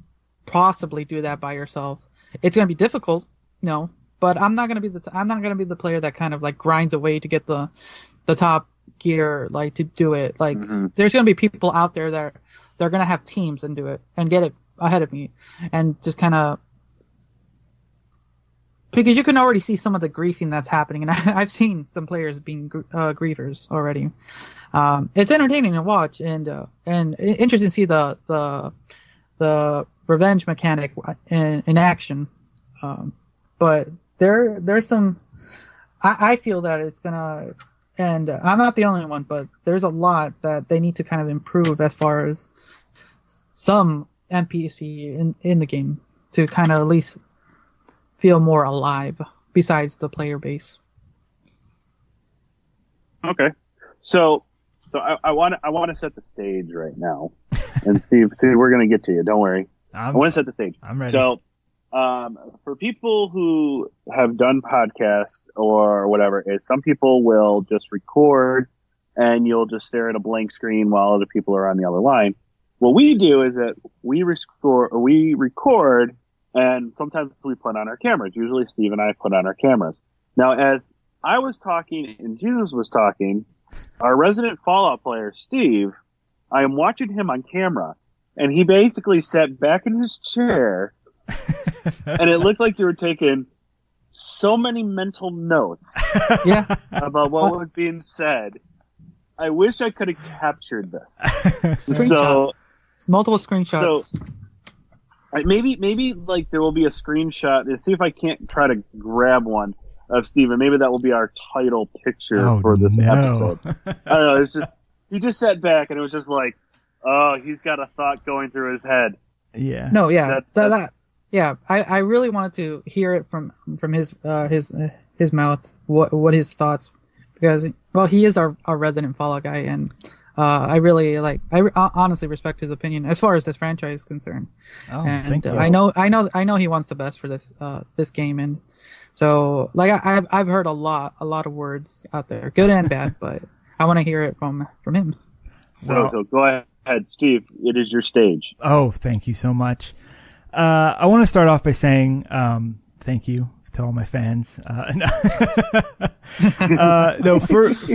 possibly do that by yourself. It's gonna be difficult, no, but I'm not gonna be the player that kind of, like, grinds away to get the top gear, like, to do it. Like, there's gonna be people out there that they're gonna have teams and do it and get it ahead of me, and just kind of, because you can already see some of the griefing that's happening, and I've seen some players being griefers already. It's entertaining to watch, and interesting to see the revenge mechanic in action. But there's some. I feel that it's gonna, and I'm not the only one, but there's a lot that they need to kind of improve as far as some NPC in the game to kind of at least feel more alive besides the player base. Okay, so I want to set the stage right now, and Steve, we're gonna get to you. Don't worry. I want to set the stage. I'm ready. So, for people who have done podcasts or whatever, is some people will just record and you'll just stare at a blank screen while other people are on the other line. What we do is that we record, and sometimes we put on our cameras. Usually Steve and I put on our cameras. Now, as I was talking and Jesus was talking, our resident Fallout player, Steve, I am watching him on camera, and he basically sat back in his chair, and it looked like you were taking so many mental notes about what was being said. I wish I could have captured this. So it's multiple screenshots. So maybe like there will be a screenshot. Let's see if I can't try to grab one of Steven. Maybe that will be our title picture for this episode. I don't know. It's just he just sat back and it was just like, oh, he's got a thought going through his head. Yeah. No, yeah, yeah. I really wanted to hear it from his mouth. What his thoughts, because he is our resident Fallout guy, and I really I honestly respect his opinion as far as this franchise is concerned. Oh, and thank you. I know he wants the best for this game, and so I've heard a lot of words out there, good and bad, but I want to hear it from him. So go ahead, Steve. It is your stage. Oh, thank you so much. I want to start off by saying thank you to all my fans.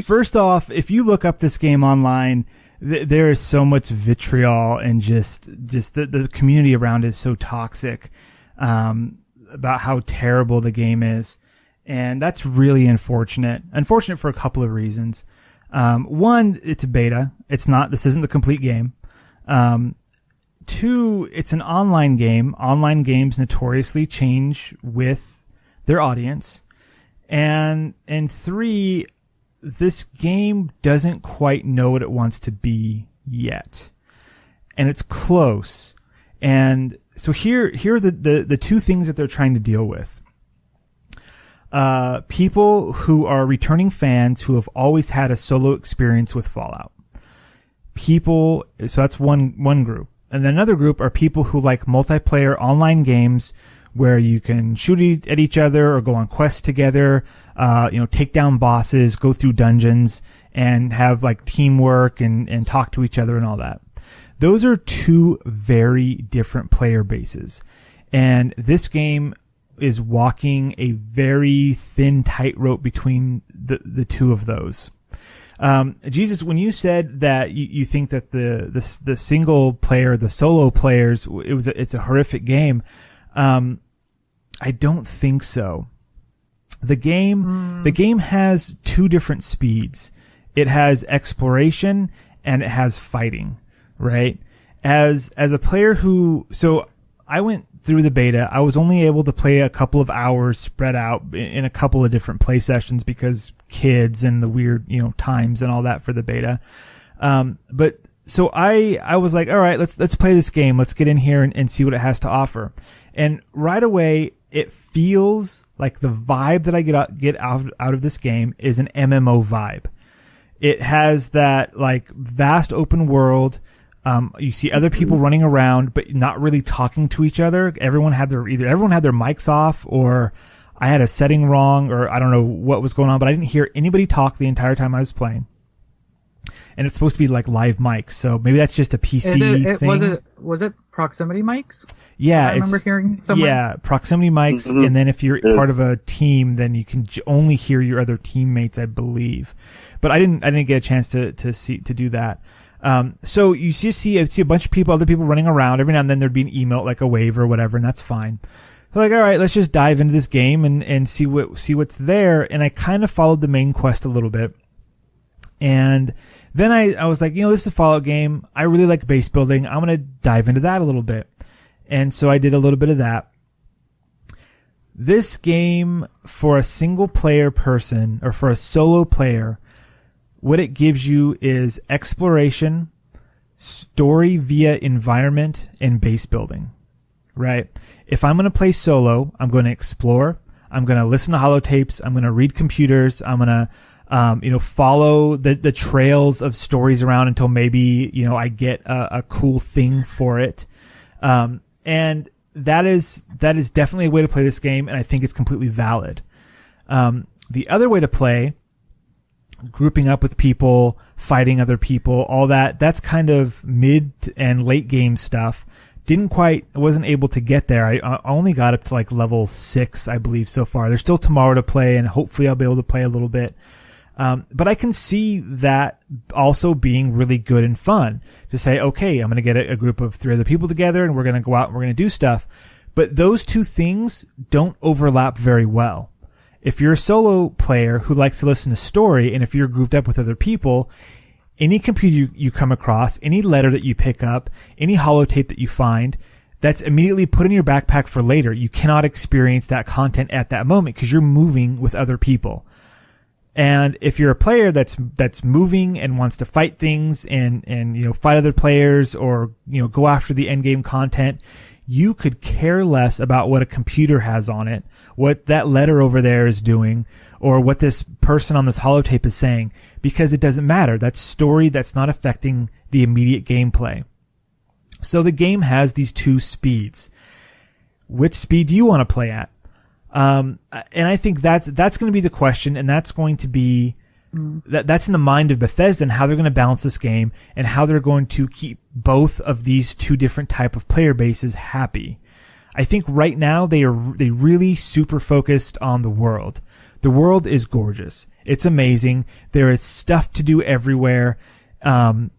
First off, if you look up this game online, there is so much vitriol and just the community around it is so toxic about how terrible the game is. And that's really unfortunate. Unfortunate for a couple of reasons. One, it's a beta. This isn't the complete game. Two, it's an online game. Online games notoriously change with their audience. And three, this game doesn't quite know what it wants to be yet. And it's close. And so here are the two things that they're trying to deal with. People who are returning fans who have always had a solo experience with Fallout. So that's one group. And then another group are people who like multiplayer online games where you can shoot at each other or go on quests together, take down bosses, go through dungeons, and have like teamwork and talk to each other and all that. Those are two very different player bases. And this game is walking a very thin tightrope between the two of those. Jesus, when you said that you think that the single player, the solo players, it's a horrific game, I don't think so. The game has two different speeds. It has exploration and it has fighting, right? As a player so I went through the beta. I was only able to play a couple of hours spread out in a couple of different play sessions because kids and the weird, times and all that for the beta. But so I was like, all right, let's play this game. Let's get in here and see what it has to offer. And right away, it feels like the vibe that I get out of this game is an MMO vibe. It has that like vast open world. You see other people running around, but not really talking to each other. Everyone had their mics off, or I had a setting wrong, or I don't know what was going on, but I didn't hear anybody talk the entire time I was playing. And it's supposed to be like live mics, so maybe that's just a PC thing. Was it proximity mics? Yeah, I remember hearing somewhere. Yeah, proximity mics, Mm-hmm. and then if you're part of a team, then you can only hear your other teammates, I believe. But I didn't get a chance to do that. So you see a bunch of other people running around. Every now and then there'd be an emote, like a wave or whatever, and that's fine. So like, all right, let's just dive into this game and see what's there. And I kind of followed the main quest a little bit. And then I was like, this is a Fallout game. I really like base building. I'm going to dive into that a little bit. And so I did a little bit of that. This game, for a single player person or for a solo player, what it gives you is exploration, story via environment, and base building, right? If I'm going to play solo, I'm going to explore. I'm going to listen to holotapes. I'm going to read computers. I'm going to, follow the trails of stories around until maybe, I get a cool thing for it. And that is definitely a way to play this game. And I think it's completely valid. The other way to play, grouping up with people, fighting other people, all that. That's kind of mid and late game stuff. Wasn't able to get there. I only got up to like level 6, I believe, so far. There's still tomorrow to play, and hopefully I'll be able to play a little bit. But I can see that also being really good and fun to say, okay, I'm going to get a group of 3 other people together and we're going to go out and we're going to do stuff. But those two things don't overlap very well. If you're a solo player who likes to listen to story, and if you're grouped up with other people, any computer you come across, any letter that you pick up, any holotape that you find, that's immediately put in your backpack for later. You cannot experience that content at that moment because you're moving with other people. And if you're a player that's moving and wants to fight things and fight other players or, go after the end game content, you could care less about what a computer has on it, what that letter over there is doing, or what this person on this holotape is saying, because it doesn't matter. That's story that's not affecting the immediate gameplay. So the game has these 2 speeds. Which speed do you want to play at? And I think that's going to be the question, and that's going to be that's in the mind of Bethesda and how they're going to balance this game and how they're going to keep both of these 2 different type of player bases happy. I think right now they really super focused on the world. The world is gorgeous. It's amazing. There is stuff to do everywhere. One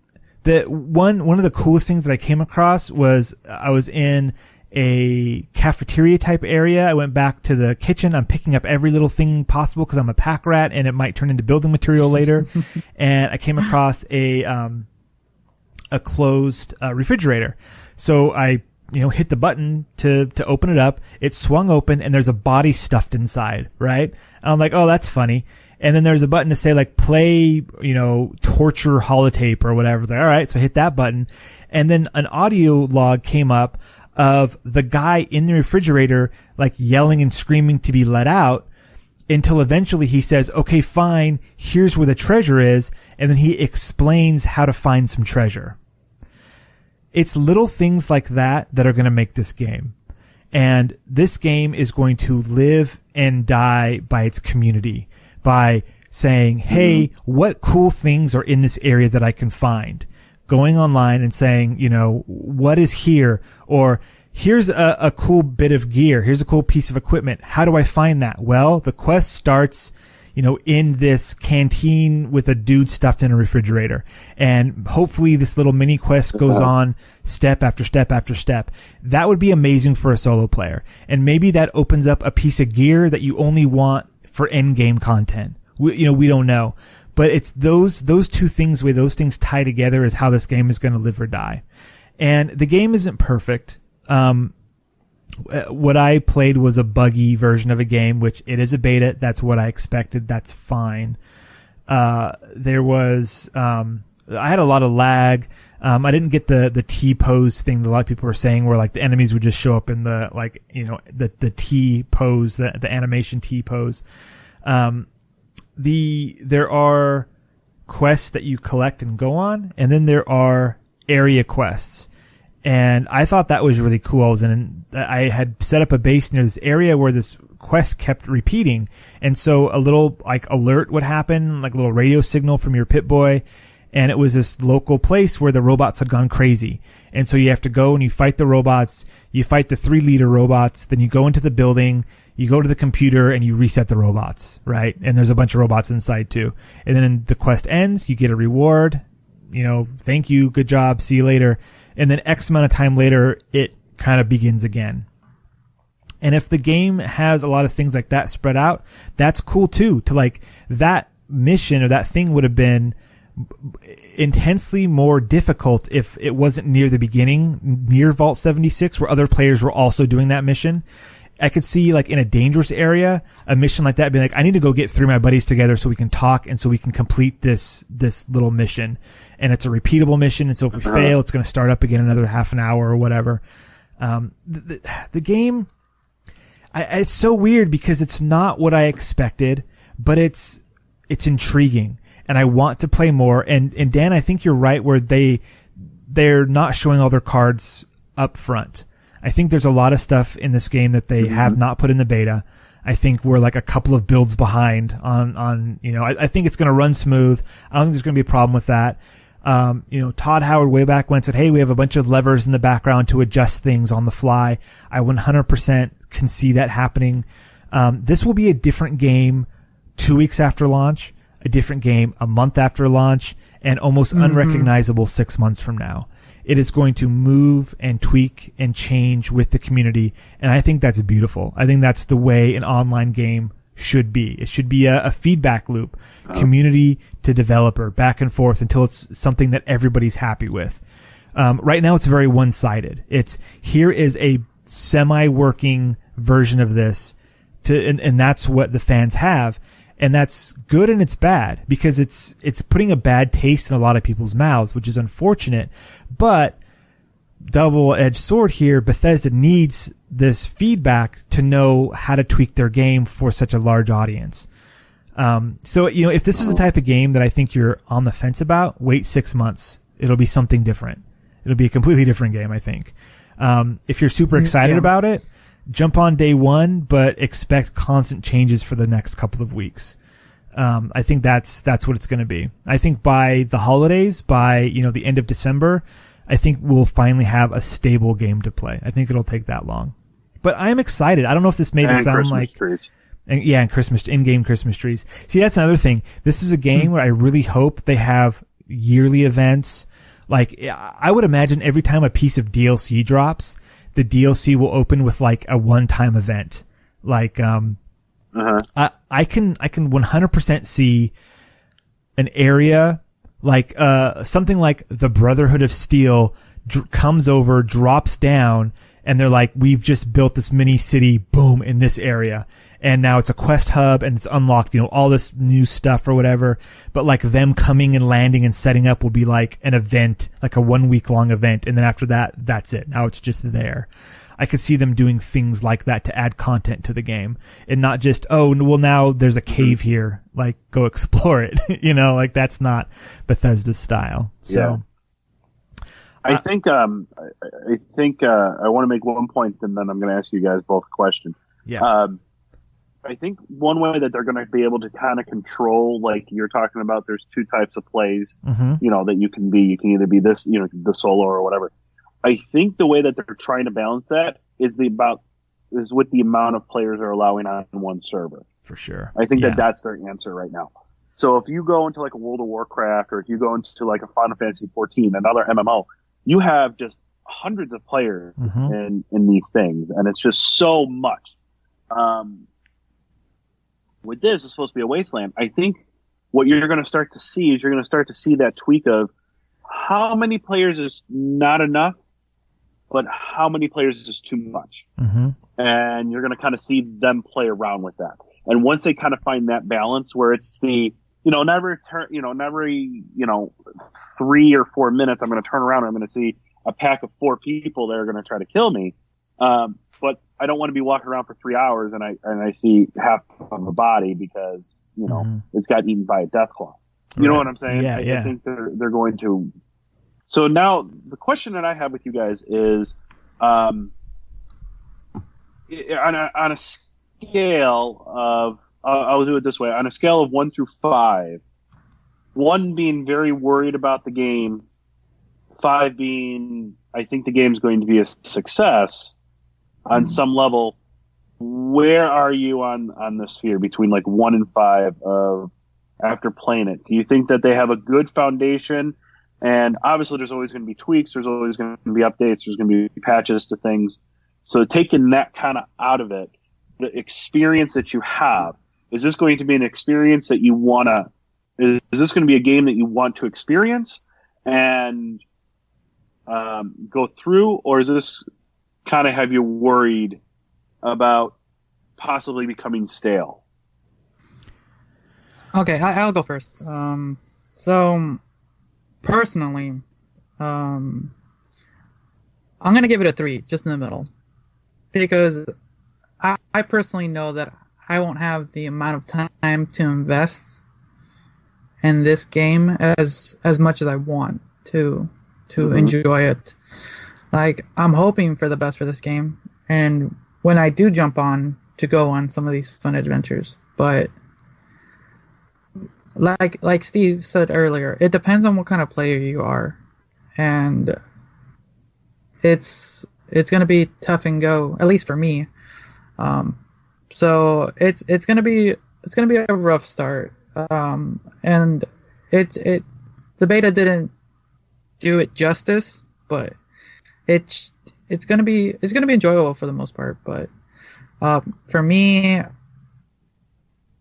of the coolest things that I came across was I was in a cafeteria type area. I went back to the kitchen. I'm picking up every little thing possible because I'm a pack rat and it might turn into building material later. And I came across a closed refrigerator. So I hit the button to open it up. It swung open and there's a body stuffed inside, right? And I'm like, oh, that's funny. And then there's a button to say like play, torture holotape or whatever. Like, all right. So I hit that button. And then an audio log came up of the guy in the refrigerator, like yelling and screaming to be let out until eventually he says, okay, fine. Here's where the treasure is. And then he explains how to find some treasure. It's little things like that are going to make this game. And this game is going to live and die by its community, by saying, hey, what cool things are in this area that I can find? Going online and saying, what is here? Or here's a cool bit of gear. Here's a cool piece of equipment. How do I find that? Well, the quest starts, in this canteen with a dude stuffed in a refrigerator. And hopefully this little mini quest goes on step after step after step. That would be amazing for a solo player. And maybe that opens up a piece of gear that you only want for end game content. We don't know. But it's those 2 things, the way those things tie together is how this game is going to live or die. And the game isn't perfect. What I played was a buggy version of a game, which it is a beta. That's what I expected. That's fine. There was, I had a lot of lag. I didn't get the T-pose thing that a lot of people were saying where like the enemies would just show up in the, like, the T-pose, the animation T-pose. There are quests that you collect and go on, and then there are area quests. And I thought that was really cool. I had set up a base near this area where this quest kept repeating. And so a little like alert would happen, like a little radio signal from your Pip-Boy. And it was this local place where the robots had gone crazy. And so you have to go and you fight the robots. You fight the 3-leader robots. Then you go into the building. You go to the computer and you reset the robots, right? And there's a bunch of robots inside too. And then the quest ends. You get a reward. Thank you. Good job. See you later. And then X amount of time later, it kind of begins again. And if the game has a lot of things like that spread out, that's cool too. To like that mission or that thing would have been intensely more difficult if it wasn't near the beginning, near Vault 76, where other players were also doing that mission. I could see like in a dangerous area, a mission like that being like, I need to go get 3 of my buddies together so we can talk and so we can complete this little mission. And it's a repeatable mission. And so if we fail, it's going to start up again another half an hour or whatever. The game, it's so weird because it's not what I expected, but it's intriguing and I want to play more. And Dan, I think you're right where they're not showing all their cards up front. I think there's a lot of stuff in this game that they have not put in the beta. I think we're like a couple of builds behind on I think it's going to run smooth. I don't think there's going to be a problem with that. Todd Howard way back when said, hey, we have a bunch of levers in the background to adjust things on the fly. I 100% can see that happening. This will be a different game 2 weeks after launch, a different game a month after launch, and almost unrecognizable 6 months from now. It is going to move and tweak and change with the community, and I think that's beautiful. I think that's the way an online game should be. It should be a feedback loop, community to developer, back and forth until it's something that everybody's happy with. Right now it's very one-sided. It's, here is a semi-working version of this and that's what the fans have. And that's good and it's bad because it's putting a bad taste in a lot of people's mouths, which is unfortunate. But double-edged sword here, Bethesda needs this feedback to know how to tweak their game for such a large audience. So, if this is the type of game that I think you're on the fence about, wait 6 months. It'll be something different. It'll be a completely different game, I think. If you're super excited about it, jump on day one, but expect constant changes for the next couple of weeks. I think that's what it's going to be. I think by the holidays, by, the end of December, I think we'll finally have a stable game to play. I think it'll take that long. But I'm excited. I don't know if this made it sound like... Trees. And in-game Christmas trees. See, that's another thing. This is a game where I really hope they have yearly events. Like, I would imagine every time a piece of DLC drops, the DLC will open with like a one-time event. Like, I can 100% see an area like, something like the Brotherhood of Steel comes over, drops down, and they're like, we've just built this mini city, boom, in this area. And now it's a quest hub and it's unlocked, all this new stuff or whatever. But like them coming and landing and setting up will be like an event, like a 1 week long event. And then after that, that's it. Now it's just there. I could see them doing things like that to add content to the game and not just, now there's a cave here. Like, go explore it. Like that's not Bethesda's style. So. Yeah. I think I want to make one point, and then I'm going to ask you guys both a question. Yeah. I think one way that they're going to be able to kind of control, like you're talking about, there's two types of plays, that you can be. You can either be this, the solo or whatever. I think the way that they're trying to balance that is with the amount of players they're allowing on one server. For sure. I think that's their answer right now. So if you go into like a World of Warcraft, or if you go into like a Final Fantasy 14, another MMO, you have just hundreds of players in these things, and it's just so much. With this, it's supposed to be a wasteland. I think what you're going to start to see is you're going to start to see that tweak of how many players is not enough, but how many players is too much. And you're going to kind of see them play around with that. And once they kind of find that balance where it's the, every 3 or 4 minutes, I'm going to turn around and I'm going to see a pack of 4 people that are going to try to kill me. But I don't want to be walking around for 3 hours and I see half of a body because, it's got eaten by a deathclaw. You know what I'm saying? Yeah, I think they're going to. So now the question that I have with you guys is, on a scale of, I'll do it this way, on a scale of 1 through 5, 1 being very worried about the game, 5 being, I think the game's going to be a success on some level. Where are you on the sphere between like 1 and 5 of after playing it? Do you think that they have a good foundation? And obviously there's always going to be tweaks. There's always going to be updates. There's going to be patches to things. So taking that kind of out of it, the experience that you have, is this going to be an experience that you want to, is this going to be a game that you want to experience and go through? Or is this kind of have you worried about possibly becoming stale? Okay, I'll go first. So personally, I'm going to give it a 3, just in the middle, because I personally know that I won't have the amount of time to invest in this game as much as I want to enjoy it. Like, I'm hoping for the best for this game, and when I do jump on, to go on some of these fun adventures. But like Steve said earlier, it depends on what kind of player you are, and it's gonna be tough and go, at least for me. So it's gonna be a rough start. And the beta didn't do it justice, but it's gonna be enjoyable for the most part. But for me,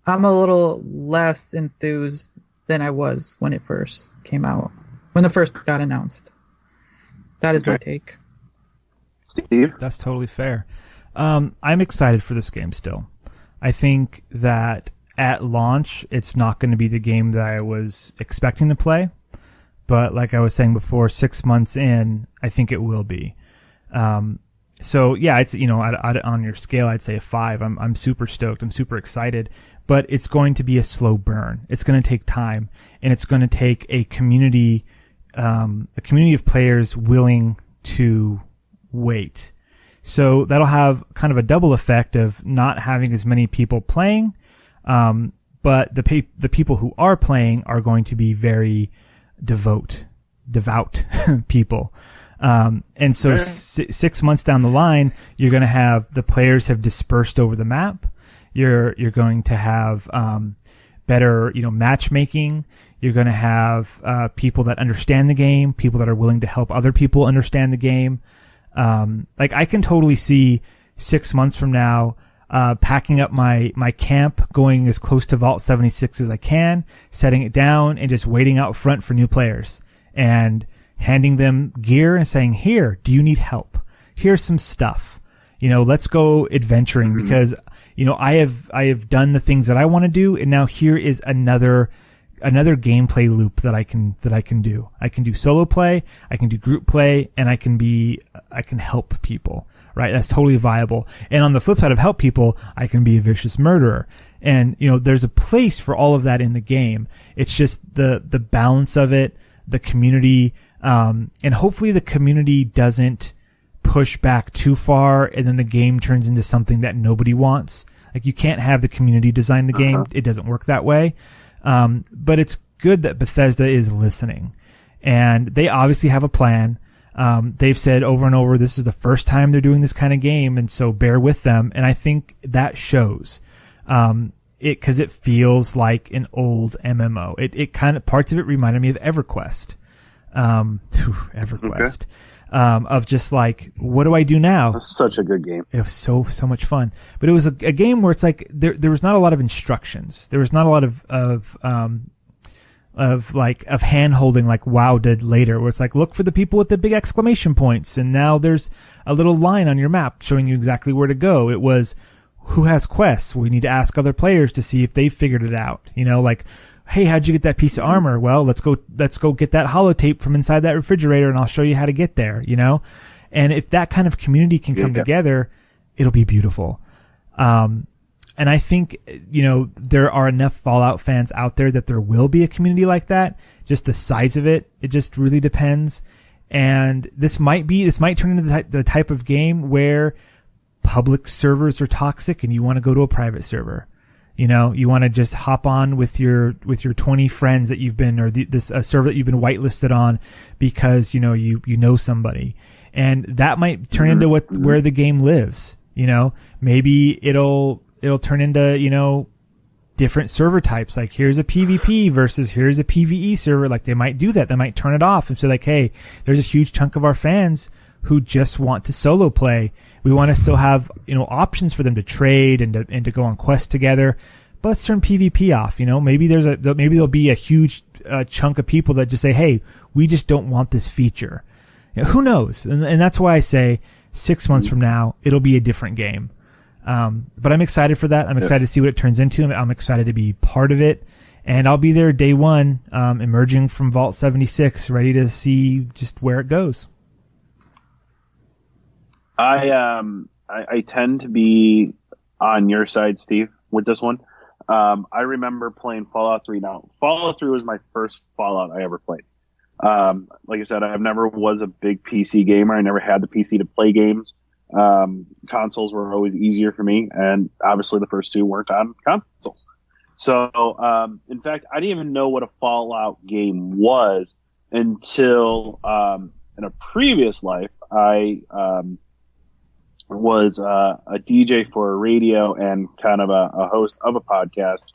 I'm a little less enthused than I was when it first came out, when it first got announced. That is my take. Steve? That's totally fair. I'm excited for this game still. I think that at launch, it's not going to be the game that I was expecting to play. But like I was saying before, 6 months in, I think it will be. So yeah, it's, on your scale, I'd say a 5. I'm super stoked. I'm super excited, but it's going to be a slow burn. It's going to take time, and it's going to take a community of players willing to wait. So that'll have kind of a double effect of not having as many people playing. But the people who are playing are going to be very devout people. And so 6 months down the line, you're going to have the players have dispersed over the map. You're going to have, better, matchmaking. You're going to have, people that understand the game, people that are willing to help other people understand the game. Like I can totally see 6 months from now, packing up my camp, going as close to Vault 76 as I can, setting it down and just waiting out front for new players and handing them gear and saying, here, do you need help? Here's some stuff. Let's go adventuring because, I have done the things that I want to do. And now here is another gameplay loop that I can do. I can do solo play, I can do group play, and I can help people, right? That's totally viable. And on the flip side of help people, I can be a vicious murderer. And, there's a place for all of that in the game. It's just the balance of it, the community, and hopefully the community doesn't push back too far and then the game turns into something that nobody wants. Like you can't have the community design the game. It doesn't work that way. But it's good that Bethesda is listening, and they obviously have a plan. They've said over and over, this is the first time they're doing this kind of game, and so bear with them. And I think that shows, cause it feels like an old MMO. It kind of, parts of it reminded me of EverQuest. EverQuest. Okay. Of just like, what do I do now? That's such a good game. It was so much fun. But it was a game where it's like, there was not a lot of instructions. There was not a lot of hand holding like WoW did later, where it's like, look for the people with the big exclamation points. And now there's a little line on your map showing you exactly where to go. It was, who has quests? We need to ask other players to see if they figured it out. Like, hey, how'd you get that piece of armor? Well, let's go get that holotape from inside that refrigerator and I'll show you how to get there, And if that kind of community can come together, it'll be beautiful. And I think, there are enough Fallout fans out there that there will be a community like that. Just the size of it just really depends. And this might turn into the type of game where public servers are toxic and you want to go to a private server. You want to just hop on with your 20 friends that you've been, or this server that you've been whitelisted on because, you know somebody. And that might turn into where the game lives. Maybe it'll turn into, different server types. Like here's a PvP versus here's a PvE server. Like they might do that. They might turn it off and say like, hey, there's a huge chunk of our fans who just want to solo play. We want to still have, options for them to trade and to go on quests together. But let's turn PvP off. Maybe there'll be a huge chunk of people that just say, hey, we just don't want this feature. Who knows? And that's why I say 6 months from now, it'll be a different game. But I'm excited for that. I'm excited to see what it turns into. I'm excited to be part of it. And I'll be there day one, emerging from Vault 76, ready to see just where it goes. I tend to be on your side, Steve, with this one. I remember playing Fallout 3. Now, Fallout 3 was my first Fallout I ever played. Like I said, I never was a big PC gamer. I never had the PC to play games. Consoles were always easier for me, and obviously the first two weren't on consoles. So, in fact, I didn't even know what a Fallout game was until in a previous life, I was a DJ for a radio and kind of a host of a podcast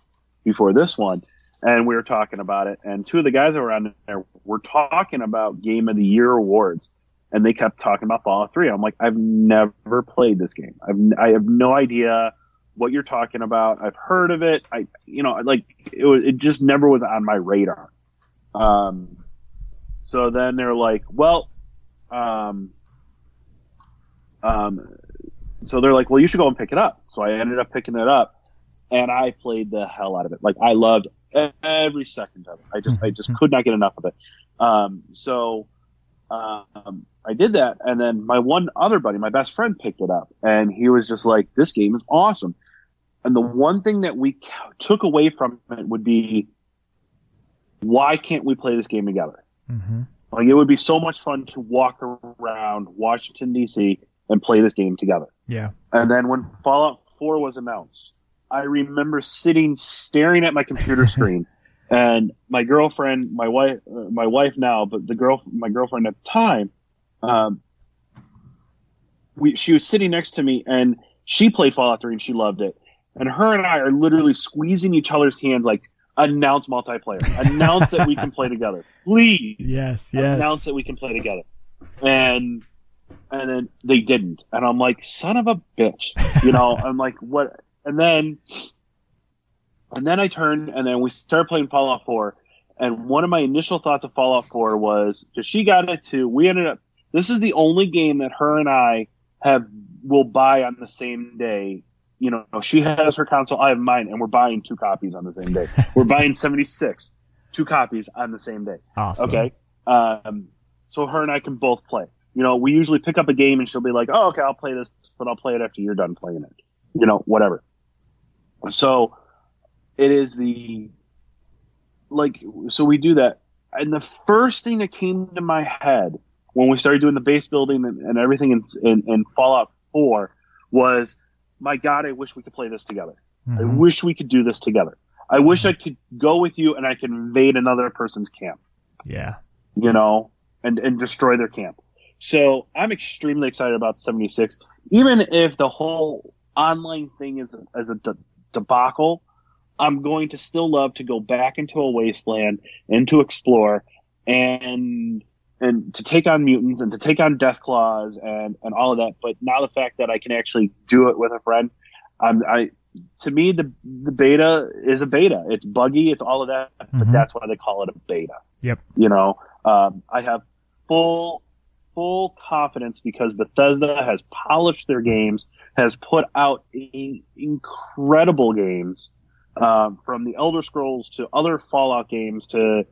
before this one. And we were talking about it. And two of the guys that were on there were talking about Game of the Year awards. And they kept talking about Fallout 3. I'm like, I've never played this game. I have no idea what you're talking about. I've heard of it. It just never was on my radar. So then they're like, well, so they're like, well, you should go and pick it up. So I ended up picking it up, and I played the hell out of it. Like, I loved every second of it. I just could not get enough of it. I did that, and then my one other buddy, my best friend, picked it up, and he was just like, this game is awesome. And the one thing that we took away from it would be, why can't we play this game together? Mm-hmm. Like, it would be so much fun to walk around Washington, D.C. and play this game together. Yeah. And then when Fallout 4 was announced, I remember staring at my computer screen, and my girlfriend, my wife now, but my girlfriend at the time, she was sitting next to me, and she played Fallout 3 and she loved it. And her and I are literally squeezing each other's hands like, announce multiplayer. Announce that we can play together. Please. Yes. Announce that we can play together. And then they didn't. And I'm like, son of a bitch. I'm like, what? And then I turned, and then we started playing Fallout 4. And one of my initial thoughts of Fallout 4 was, because she got it too, we ended up, this is the only game that her and I will buy on the same day. She has her console, I have mine, and we're buying 2 copies on the same day. We're buying 76, 2 copies on the same day. Awesome. Okay. So her and I can both play. We usually pick up a game and she'll be like, oh, okay, I'll play this, but I'll play it after you're done playing it. Whatever. So it is so we do that. And the first thing that came to my head when we started doing the base building and everything in Fallout 4 was, my God, I wish we could play this together. Mm-hmm. I wish we could do this together. I wish I could go with you and I could invade another person's camp. Yeah. And destroy their camp. So I'm extremely excited about 76. Even if the whole online thing is a debacle, I'm going to still love to go back into a wasteland and to explore and to take on mutants and to take on Deathclaws and all of that. But now the fact that I can actually do it with a friend, to me, the beta is a beta. It's buggy. It's all of that, but that's why they call it a beta. Yep. I have full confidence because Bethesda has polished their games, has put out incredible games, from the Elder Scrolls to other Fallout games to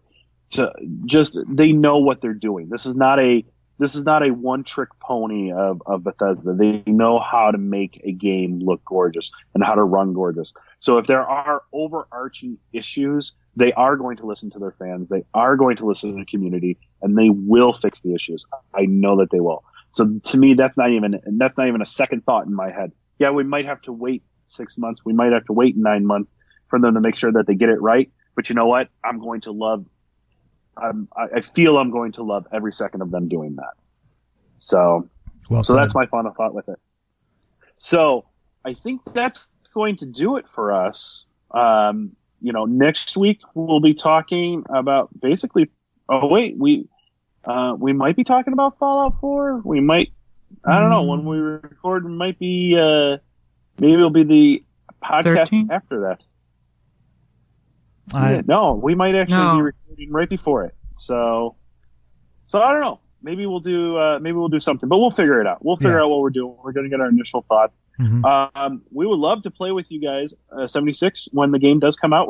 just, they know what they're doing. This is not a one-trick pony of Bethesda. They know how to make a game look gorgeous and how to run gorgeous. So if there are overarching issues, they are going to listen to their fans. They are going to listen to the community, and they will fix the issues. I know that they will. So to me, that's not even a second thought in my head. Yeah, we might have to wait 6 months. We might have to wait 9 months for them to make sure that they get it right. But you know what? I feel I'm going to love every second of them doing that. So that's my final thought with it. So I think that's going to do it for us. Next week we'll be talking about basically. Oh wait, we might be talking about Fallout 4. We might. I don't know when we record. It might be. Maybe it'll be the podcast 13? After that. No, we might actually be recording right before it. So I don't know. Maybe we'll do something, but we'll figure it out. We'll figure out what we're doing. We're going to get our initial thoughts. Mm-hmm. We would love to play with you guys, 76, when the game does come out.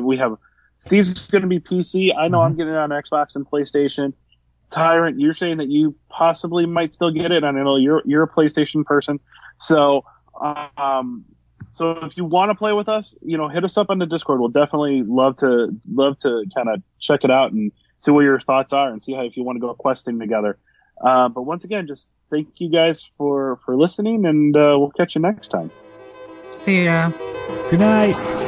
We have Steve's going to be PC. I know I'm getting it on Xbox and PlayStation. Tyrant, you're saying that you possibly might still get it. I know you're a PlayStation person. So if you want to play with us, hit us up on the Discord. We'll definitely love to kind of check it out and see what your thoughts are and see if you want to go questing together. But once again, just thank you guys for listening, and we'll catch you next time. See ya. Good night.